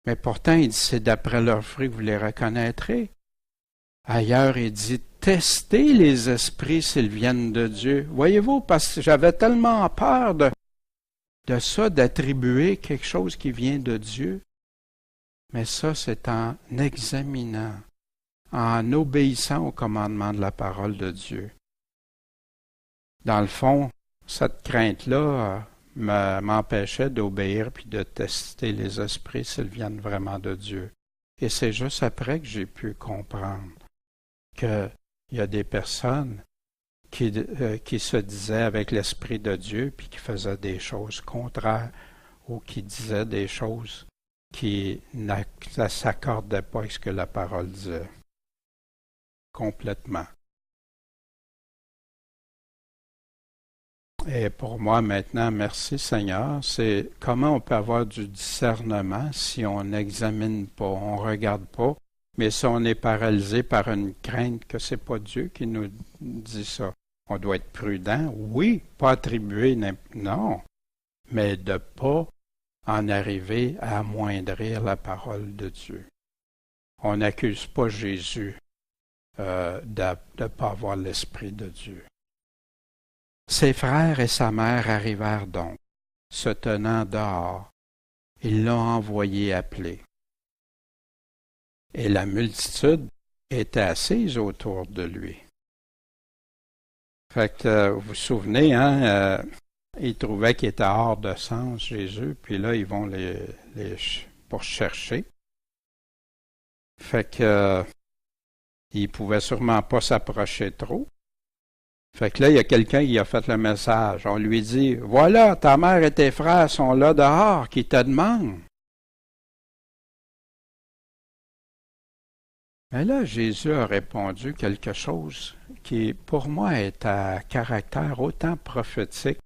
mais pourtant, il dit, c'est d'après leurs fruits que vous les reconnaîtrez. Ailleurs, il dit, testez les esprits s'ils viennent de Dieu. Voyez-vous, parce que j'avais tellement peur de ça, d'attribuer quelque chose qui vient de Dieu. Mais ça, c'est en examinant, en obéissant au commandement de la parole de Dieu. Dans le fond, cette crainte-là m'empêchait d'obéir puis de tester les esprits s'ils viennent vraiment de Dieu. Et c'est juste après que j'ai pu comprendre qu'il y a des personnes qui se disaient avec l'Esprit de Dieu puis qui faisaient des choses contraires ou qui disait des choses qui ne s'accordaient pas avec ce que la parole disait. Complètement. Et pour moi maintenant, merci Seigneur, c'est comment on peut avoir du discernement si on n'examine pas, on ne regarde pas, mais si on est paralysé par une crainte que c'est pas Dieu qui nous dit ça. On doit être prudent, oui, pas attribuer, non, mais de ne pas en arriver à amoindrir la parole de Dieu. On n'accuse pas Jésus de ne pas avoir l'Esprit de Dieu. Ses frères et sa mère arrivèrent donc, se tenant dehors. Ils l'ont envoyé appeler. Et la multitude était assise autour de lui. Fait que vous vous souvenez, ils trouvaient qu'il était hors de sens, Jésus, puis là, ils vont pour chercher. Fait que ils pouvaient sûrement pas s'approcher trop. Fait que là, il y a quelqu'un qui a fait le message. On lui dit, « Voilà, ta mère et tes frères sont là dehors, qui te demandent. » Mais là, Jésus a répondu quelque chose qui, pour moi, est à caractère autant prophétique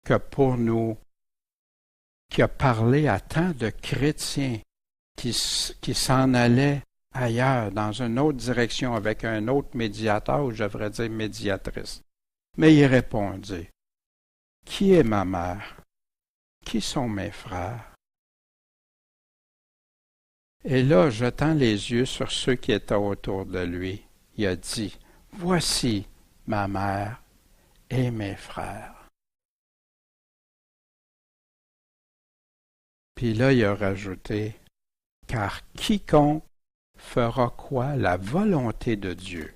que pour nous, qui a parlé à tant de chrétiens qui s'en allaient ailleurs, dans une autre direction, avec un autre médiateur, ou je devrais dire médiatrice. Mais il répondit, « Qui est ma mère? Qui sont mes frères? » Et là, jetant les yeux sur ceux qui étaient autour de lui, il a dit, « Voici ma mère et mes frères. » Puis là, il a rajouté, « Car quiconque fera quoi? La volonté de Dieu.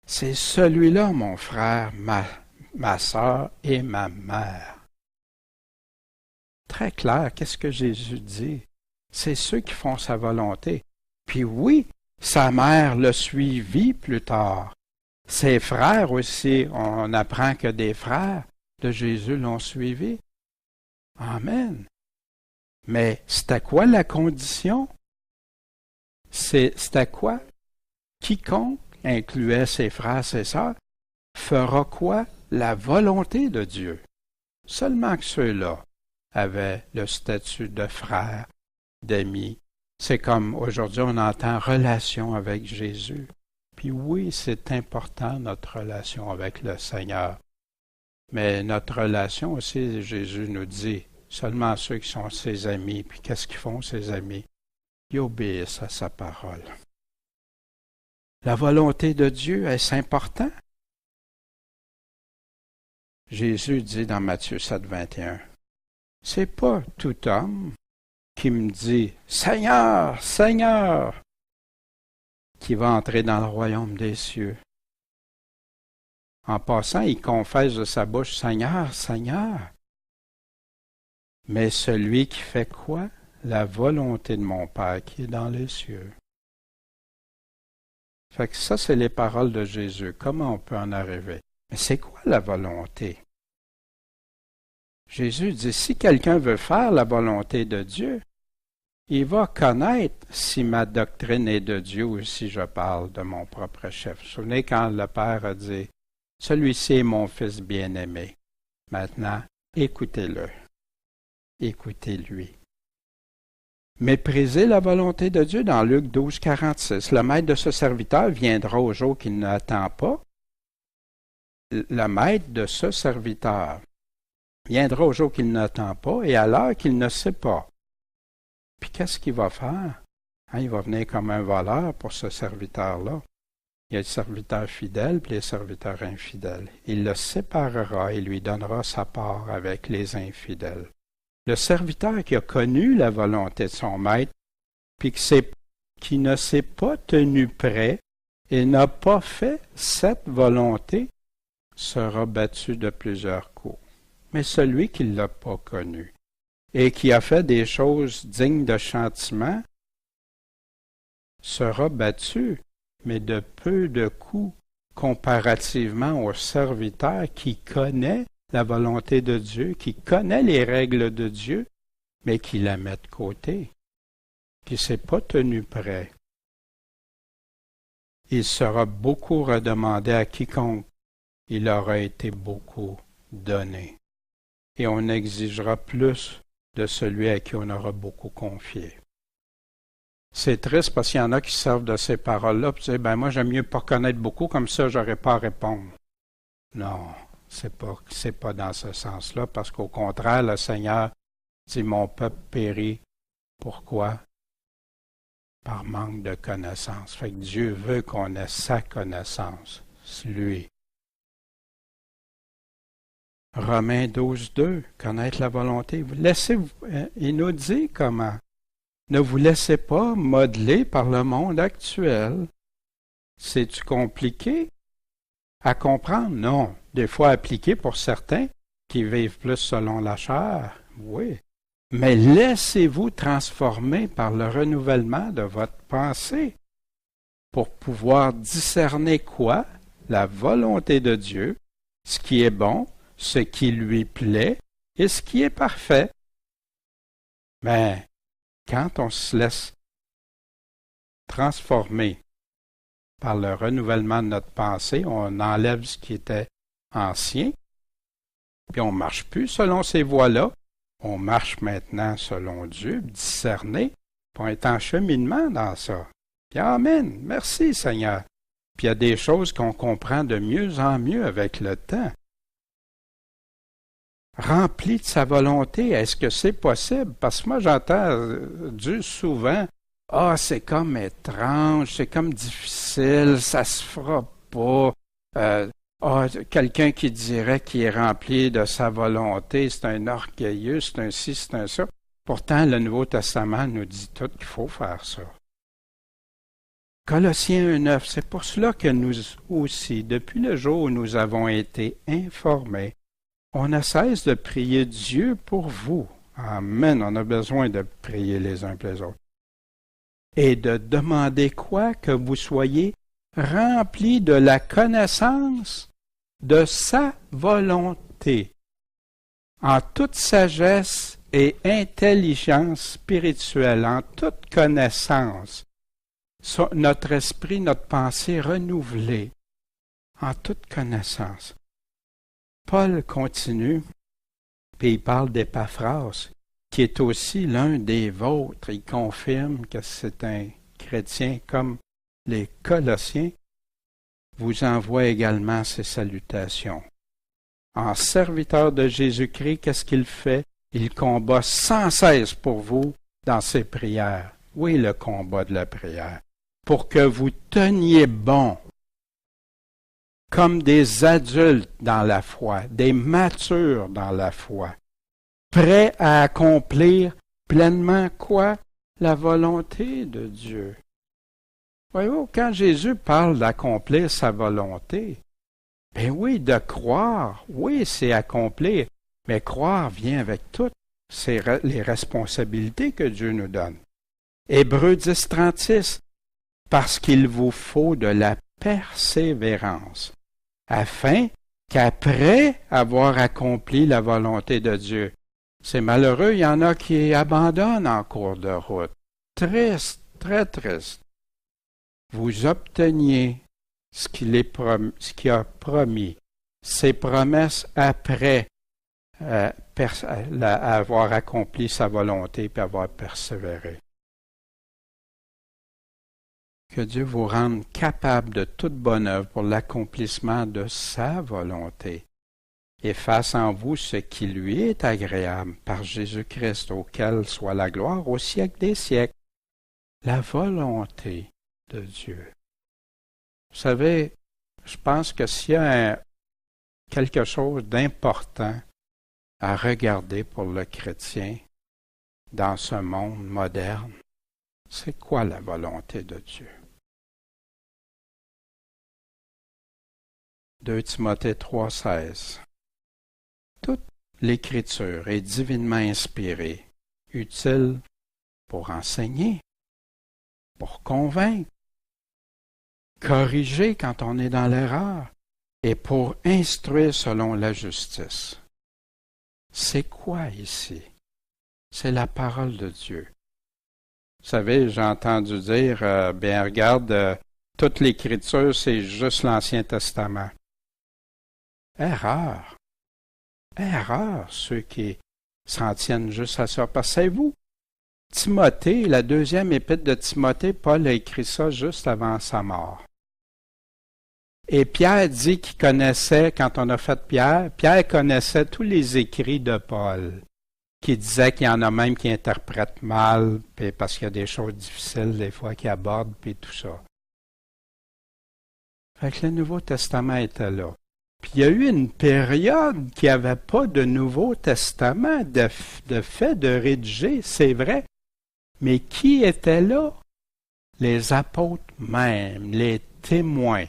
C'est celui-là, mon frère, ma sœur et ma mère. » Très clair, qu'est-ce que Jésus dit? C'est ceux qui font sa volonté. Puis oui, sa mère l'a suivi plus tard. Ses frères aussi, on apprend que des frères de Jésus l'ont suivi. Amen. Mais c'était quoi la condition? C'était quoi? Quiconque incluait ses frères, ses sœurs, fera quoi? La volonté de Dieu. Seulement que ceux-là avaient le statut de frères, d'amis. C'est comme aujourd'hui on entend relation avec Jésus. Puis oui, c'est important notre relation avec le Seigneur. Mais notre relation aussi, Jésus nous dit, seulement ceux qui sont ses amis. Puis qu'est-ce qu'ils font ses amis? Ils obéissent à sa parole. La volonté de Dieu, est-ce important? Jésus dit dans Matthieu 7, 21, « C'est pas tout homme qui me dit « Seigneur, Seigneur » qui va entrer dans le royaume des cieux. » En passant, il confesse de sa bouche « Seigneur, Seigneur ». Mais celui qui fait quoi? La volonté de mon Père qui est dans les cieux. Fait que ça, c'est les paroles de Jésus. Comment on peut en arriver? Mais c'est quoi la volonté? Jésus dit, si quelqu'un veut faire la volonté de Dieu, il va connaître si ma doctrine est de Dieu ou si je parle de mon propre chef. Vous vous souvenez quand le Père a dit, celui-ci est mon Fils bien-aimé. Maintenant, écoutez-le. Écoutez-lui. Méprisez la volonté de Dieu dans Luc 12, 46. Le maître de ce serviteur viendra au jour qu'il n'attend pas. Le maître de ce serviteur viendra au jour qu'il n'attend pas et à l'heure qu'il ne sait pas. Puis qu'est-ce qu'il va faire? Il va venir comme un voleur pour ce serviteur-là. Il y a le serviteur fidèle et les serviteurs infidèles. Il le séparera et lui donnera sa part avec les infidèles. Le serviteur qui a connu la volonté de son maître, puis qui ne s'est pas tenu prêt et n'a pas fait cette volonté, sera battu de plusieurs coups. Mais celui qui ne l'a pas connu et qui a fait des choses dignes de châtiment sera battu, mais de peu de coups comparativement au serviteur qui connaît la volonté de Dieu, qui connaît les règles de Dieu, mais qui la met de côté, qui ne s'est pas tenu prêt. Il sera beaucoup redemandé à quiconque, il aura été beaucoup donné. Et on exigera plus de celui à qui on aura beaucoup confié. C'est triste parce qu'il y en a qui servent de ces paroles-là et disent, moi j'aime mieux pas connaître beaucoup, comme ça j'aurais pas à répondre. Non, c'est pas dans ce sens-là, parce qu'au contraire, le Seigneur dit, mon peuple périt. Pourquoi? Par manque de connaissance. Fait que Dieu veut qu'on ait sa connaissance, lui. Romains 12:2, connaître la volonté. Il nous dit comment. Ne vous laissez pas modeler par le monde actuel. C'est-tu compliqué à comprendre? Non. Des fois appliqué pour certains qui vivent plus selon la chair. Oui. Mais laissez-vous transformer par le renouvellement de votre pensée pour pouvoir discerner quoi? La volonté de Dieu, ce qui est bon, ce qui lui plaît et ce qui est parfait. Mais quand on se laisse transformer par le renouvellement de notre pensée, on enlève ce qui était ancien, puis on ne marche plus selon ces voies-là. On marche maintenant selon Dieu, discerné, puis on est en cheminement dans ça. Puis amen, merci Seigneur. Puis il y a des choses qu'on comprend de mieux en mieux avec le temps. Rempli de sa volonté, est-ce que c'est possible? Parce que moi, j'entends Dieu souvent, c'est comme étrange, c'est comme difficile, ça se fera pas. Quelqu'un qui dirait qu'il est rempli de sa volonté, c'est un orgueilleux, c'est un ci, c'est un ça. Pourtant, le Nouveau Testament nous dit tout qu'il faut faire ça. Colossiens 1:9, c'est pour cela que nous aussi, depuis le jour où nous avons été informés, on ne cesse de prier Dieu pour vous. Amen. On a besoin de prier les uns pour les autres. Et de demander quoi? Que vous soyez remplis de la connaissance de sa volonté, en toute sagesse et intelligence spirituelle, en toute connaissance. Notre esprit, notre pensée renouvelée, en toute connaissance. Paul continue, puis il parle d'Épaphras, qui est aussi l'un des vôtres. Il confirme que c'est un chrétien comme les Colossiens. Vous envoie également ses salutations. En serviteur de Jésus-Christ, qu'est-ce qu'il fait? Il combat sans cesse pour vous dans ses prières. Oui, le combat de la prière. Pour que vous teniez bon, comme des adultes dans la foi, des matures dans la foi, prêts à accomplir pleinement quoi? La volonté de Dieu. Voyez-vous, quand Jésus parle d'accomplir sa volonté, ben oui, de croire, oui, c'est accomplir, mais croire vient avec toutes les responsabilités que Dieu nous donne. Hébreux 10:36, parce qu'il vous faut de la persévérance, afin qu'après avoir accompli la volonté de Dieu, c'est malheureux, il y en a qui abandonnent en cours de route. Triste, très triste. Vous obteniez ce qu'il a promis, ses promesses après avoir accompli sa volonté et avoir persévéré. Que Dieu vous rende capable de toute bonne œuvre pour l'accomplissement de sa volonté et fasse en vous ce qui lui est agréable par Jésus-Christ, auquel soit la gloire au siècle des siècles. La volonté de Dieu. Vous savez, je pense que s'il y a quelque chose d'important à regarder pour le chrétien dans ce monde moderne, c'est quoi la volonté de Dieu? 2 Timothée 3:16. Toute l'Écriture est divinement inspirée, utile pour enseigner, pour convaincre, corriger quand on est dans l'erreur et pour instruire selon la justice. C'est quoi ici? C'est la parole de Dieu. Vous savez, j'ai entendu dire, bien regarde, toute l'Écriture, c'est juste l'Ancien Testament. Erreur. Erreur, ceux qui s'en tiennent juste à ça. Parce que savez-vous, Timothée, la deuxième épître de Timothée, Paul a écrit ça juste avant sa mort. Et Pierre dit qu'il connaissait, quand on a fait Pierre connaissait tous les écrits de Paul, qui disait qu'il y en a même qui interprètent mal, puis parce qu'il y a des choses difficiles des fois qu'il aborde, puis tout ça. Fait que le Nouveau Testament était là. Puis il y a eu une période qui n'avait pas de Nouveau Testament, de fait de rédiger, c'est vrai. Mais qui était là? Les apôtres même, les témoins,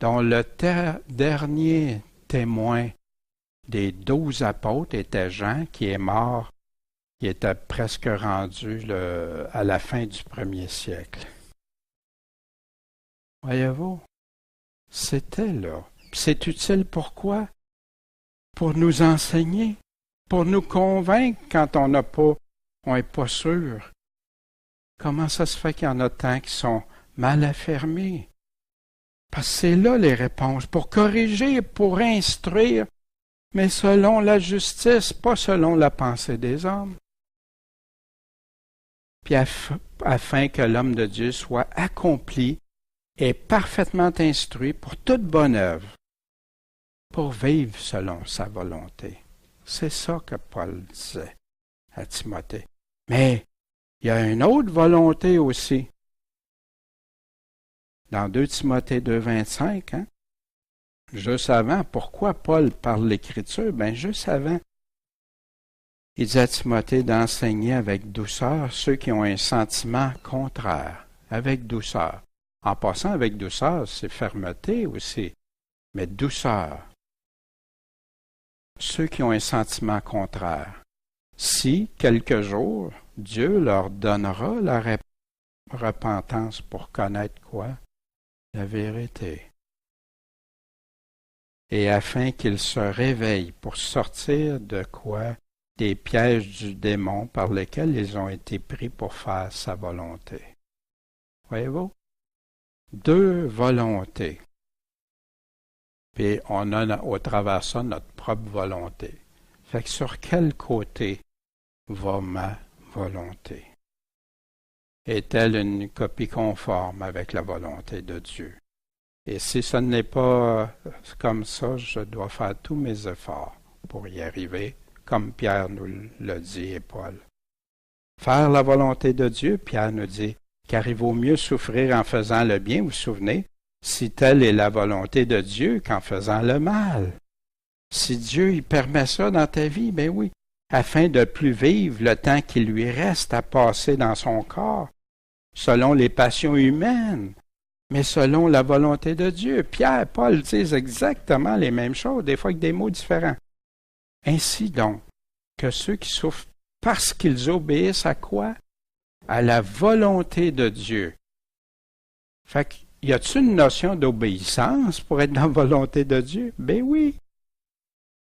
dont le dernier témoin des 12 apôtres était Jean, qui est mort, qui était presque rendu à la fin du 1er siècle. Voyez-vous, c'était là. Puis c'est utile pourquoi? Pour nous enseigner, pour nous convaincre quand on n'est pas sûr. Comment ça se fait qu'il y en a tant qui sont mal affirmés? Parce que c'est là les réponses, pour corriger, pour instruire, mais selon la justice, pas selon la pensée des hommes. Puis afin que l'homme de Dieu soit accompli et parfaitement instruit pour toute bonne œuvre, pour vivre selon sa volonté. C'est ça que Paul disait à Timothée. Mais il y a une autre volonté aussi. Dans 2 Timothée 2,25, juste avant, pourquoi Paul parle l'Écriture? Bien, juste avant, il dit à Timothée d'enseigner avec douceur ceux qui ont un sentiment contraire, avec douceur. En passant avec douceur, c'est fermeté aussi, mais douceur. Ceux qui ont un sentiment contraire. Si, quelque jour, Dieu leur donnera la repentance pour connaître quoi? La vérité. Et afin qu'ils se réveillent pour sortir de quoi? Des pièges du démon par lesquels ils ont été pris pour faire sa volonté. Voyez-vous? 2 volontés. Puis on a au travers ça notre propre volonté. Fait que sur quel côté va ma volonté? Est-elle une copie conforme avec la volonté de Dieu? Et si ce n'est pas comme ça, je dois faire tous mes efforts pour y arriver, comme Pierre nous l'a dit et Paul. Faire la volonté de Dieu, Pierre nous dit, car il vaut mieux souffrir en faisant le bien, vous vous souvenez, si telle est la volonté de Dieu qu'en faisant le mal. Si Dieu il permet ça dans ta vie, ben oui, afin de plus vivre le temps qui lui reste à passer dans son corps, selon les passions humaines, mais selon la volonté de Dieu. Pierre, Paul disent exactement les mêmes choses, des fois avec des mots différents. Ainsi donc, que ceux qui souffrent parce qu'ils obéissent à quoi? À la volonté de Dieu. Fait que, y a-t-il une notion d'obéissance pour être dans la volonté de Dieu? Ben oui.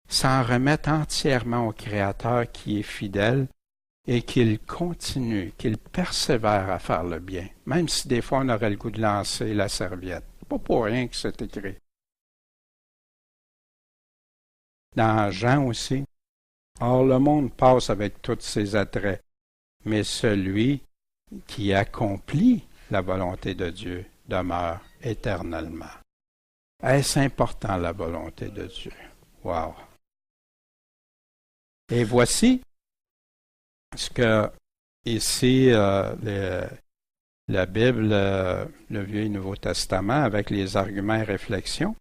S'en remettre entièrement au Créateur qui est fidèle et qu'il continue, qu'il persévère à faire le bien, même si des fois on aurait le goût de lancer la serviette. Pas pour rien que c'est écrit. Dans Jean aussi, or le monde passe avec tous ses attraits, mais celui qui accomplit la volonté de Dieu demeure éternellement. Est-ce important la volonté de Dieu? Wow! Et voici ce que ici la Bible, le Vieux et Nouveau Testament, avec les arguments et réflexions,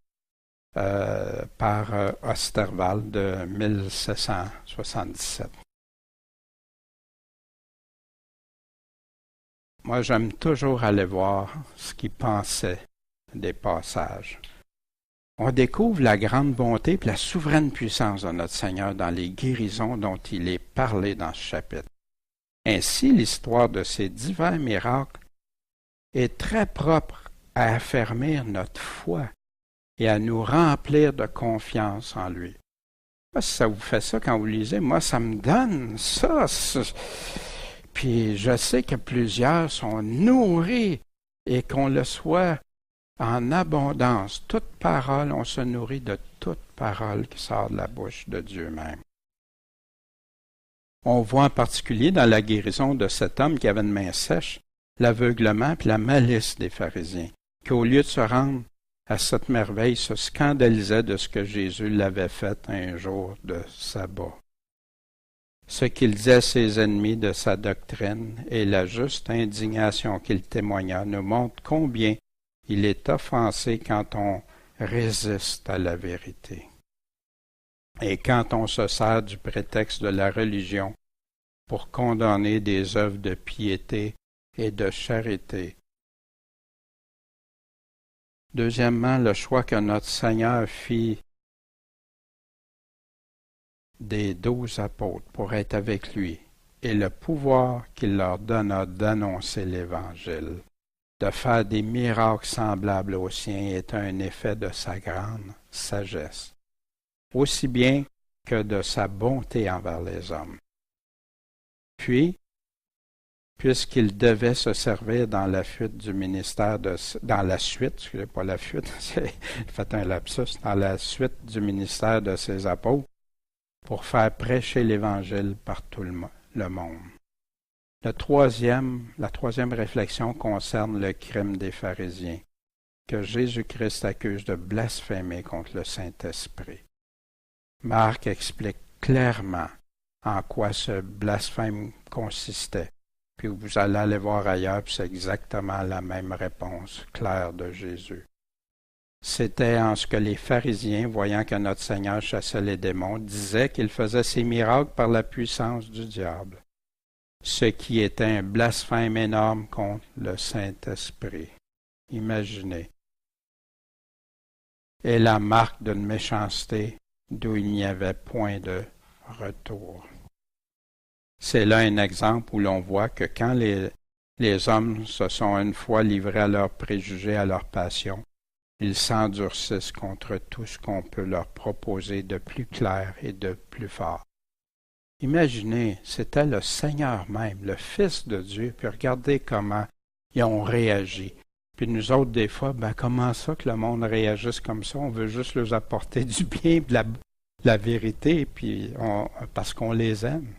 par Osterwald de 1777. Moi, j'aime toujours aller voir ce qu'il pensait des passages. On découvre la grande bonté et la souveraine puissance de notre Seigneur dans les guérisons dont il est parlé dans ce chapitre. Ainsi, l'histoire de ces divers miracles est très propre à affermir notre foi et à nous remplir de confiance en lui. sais pas si ça vous fait ça quand vous lisez. Moi, ça me donne ça. Puis je sais que plusieurs sont nourris et qu'on le soit en abondance. Toute parole, on se nourrit de toute parole qui sort de la bouche de Dieu même. On voit en particulier dans la guérison de cet homme qui avait une main sèche, l'aveuglement et la malice des pharisiens, qui au lieu de se rendre à cette merveille, se scandalisaient de ce que Jésus l'avait fait un jour de sabbat. Ce qu'il disait à ses ennemis de sa doctrine et la juste indignation qu'il témoigna nous montrent combien il est offensé quand on résiste à la vérité. Et quand on se sert du prétexte de la religion pour condamner des œuvres de piété et de charité. Deuxièmement, le choix que notre Seigneur fit des 12 apôtres pour être avec lui et le pouvoir qu'il leur donna d'annoncer l'Évangile, de faire des miracles semblables aux siens est un effet de sa grande sagesse, aussi bien que de sa bonté envers les hommes. Puis, puisqu'il devait se servir dans la suite du ministère de ses apôtres, pour faire prêcher l'Évangile par tout le monde. La troisième réflexion concerne le crime des pharisiens, que Jésus-Christ accuse de blasphémer contre le Saint-Esprit. Marc explique clairement en quoi ce blasphème consistait, puis vous allez aller voir ailleurs, puis c'est exactement la même réponse claire de Jésus. C'était en ce que les pharisiens, voyant que notre Seigneur chassait les démons, disaient qu'il faisait ses miracles par la puissance du diable, ce qui était un blasphème énorme contre le Saint-Esprit. Imaginez. Et la marque d'une méchanceté d'où il n'y avait point de retour. C'est là un exemple où l'on voit que quand les hommes se sont une fois livrés à leurs préjugés, à leurs passions, ils s'endurcissent contre tout ce qu'on peut leur proposer de plus clair et de plus fort. Imaginez, c'était le Seigneur même, le Fils de Dieu, puis regardez comment ils ont réagi. Puis nous autres, des fois, comment ça que le monde réagisse comme ça? On veut juste leur apporter du bien, de la vérité, puis parce qu'on les aime.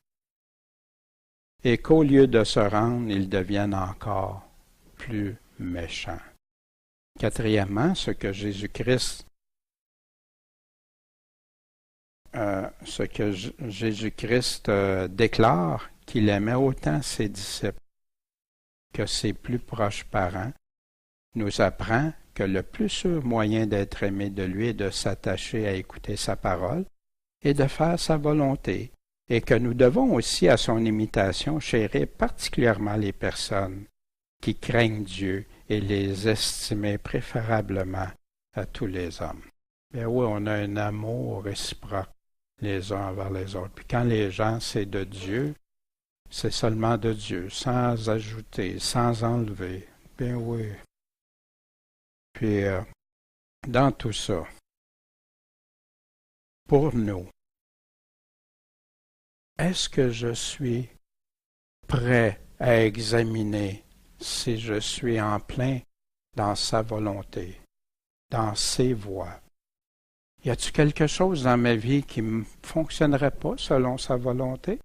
Et qu'au lieu de se rendre, ils deviennent encore plus méchants. Quatrièmement, ce que Jésus-Christ déclare qu'il aimait autant ses disciples que ses plus proches parents, nous apprend que le plus sûr moyen d'être aimé de lui est de s'attacher à écouter sa parole et de faire sa volonté, et que nous devons aussi à son imitation chérir particulièrement les personnes qui craignent Dieu et les estimer préférablement à tous les hommes. Bien oui, on a un amour réciproque les uns envers les autres. Puis quand les gens, c'est de Dieu, c'est seulement de Dieu, sans ajouter, sans enlever. Bien oui. Puis dans tout ça, pour nous, est-ce que je suis prêt à examiner si je suis en plein dans sa volonté, dans ses voies? Y a-t-il quelque chose dans ma vie qui ne fonctionnerait pas selon sa volonté?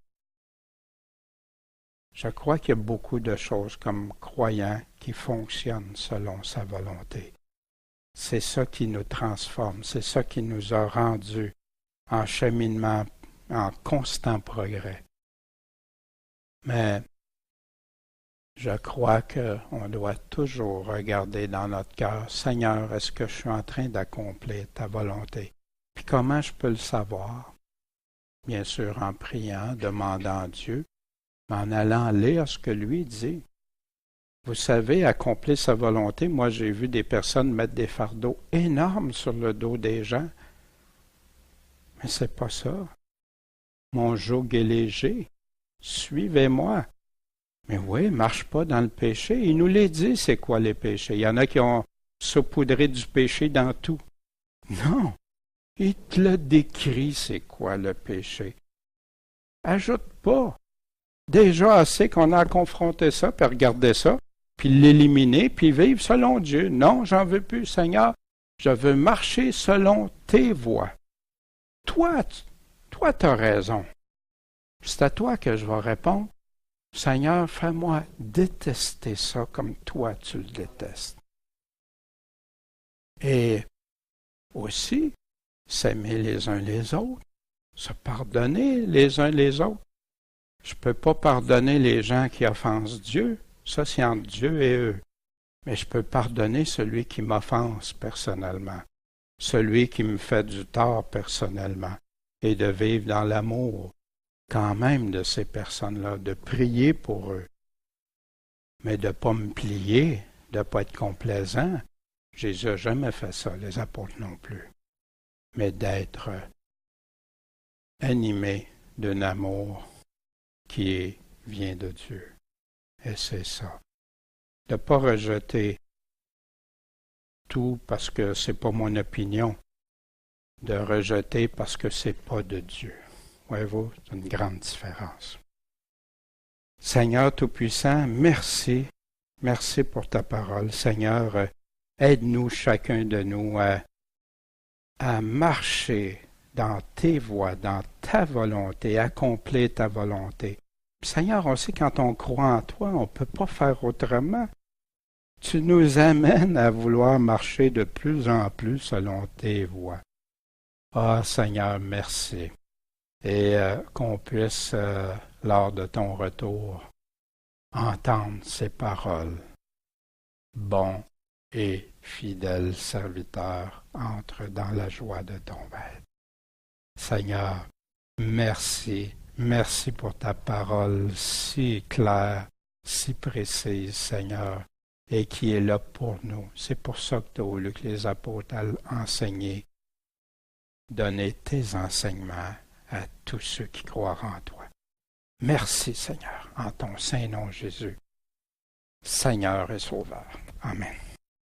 Je crois qu'il y a beaucoup de choses comme croyants qui fonctionnent selon sa volonté. C'est ça qui nous transforme, c'est ça qui nous a rendus en cheminement, en constant progrès. Mais je crois qu'on doit toujours regarder dans notre cœur, Seigneur, est-ce que je suis en train d'accomplir ta volonté? Puis comment je peux le savoir? Bien sûr, en priant, demandant à Dieu, mais en allant lire ce que lui dit. Vous savez, accomplir sa volonté, moi j'ai vu des personnes mettre des fardeaux énormes sur le dos des gens. Mais c'est pas ça. Mon joug est léger. Suivez-moi. Mais oui, marche pas dans le péché. Il nous l'a dit, c'est quoi les péchés? Il y en a qui ont saupoudré du péché dans tout. Non. Il te le décrit, c'est quoi le péché. Ajoute pas. Déjà assez qu'on a confronté ça, puis regarder ça, puis l'éliminer, puis vivre selon Dieu. Non, j'en veux plus, Seigneur. Je veux marcher selon tes voies. Toi, tu as raison. C'est à toi que je vais répondre. Seigneur, fais-moi détester ça comme toi tu le détestes. Et aussi, s'aimer les uns les autres, se pardonner les uns les autres. Je ne peux pas pardonner les gens qui offensent Dieu. Ça, c'est entre Dieu et eux. Mais je peux pardonner celui qui m'offense personnellement, celui qui me fait du tort personnellement, et de vivre dans l'amour quand même de ces personnes-là, de prier pour eux, mais de ne pas me plier, de ne pas être complaisant. Jésus n'a jamais fait ça, les apôtres non plus, mais d'être animé d'un amour qui vient de Dieu. Et c'est ça. De ne pas rejeter tout parce que c'est pas mon opinion, de rejeter parce que c'est pas de Dieu. Voyez-vous, c'est une grande différence. Seigneur Tout-Puissant, merci. Merci pour ta parole. Seigneur, aide-nous, chacun de nous, à marcher dans tes voies, dans ta volonté, accomplir ta volonté. Seigneur, on sait quand on croit en toi, on ne peut pas faire autrement. Tu nous amènes à vouloir marcher de plus en plus selon tes voies. Ah, Seigneur, merci. Et qu'on puisse, lors de ton retour, entendre ces paroles. Bon et fidèle serviteur, entre dans la joie de ton maître. Seigneur, merci. Merci pour ta parole si claire, si précise, Seigneur, et qui est là pour nous. C'est pour ça que tu as voulu que les apôtres aient enseigné, donner tes enseignements à tous ceux qui croient en toi. Merci, Seigneur, en ton saint nom, Jésus, Seigneur et Sauveur. Amen.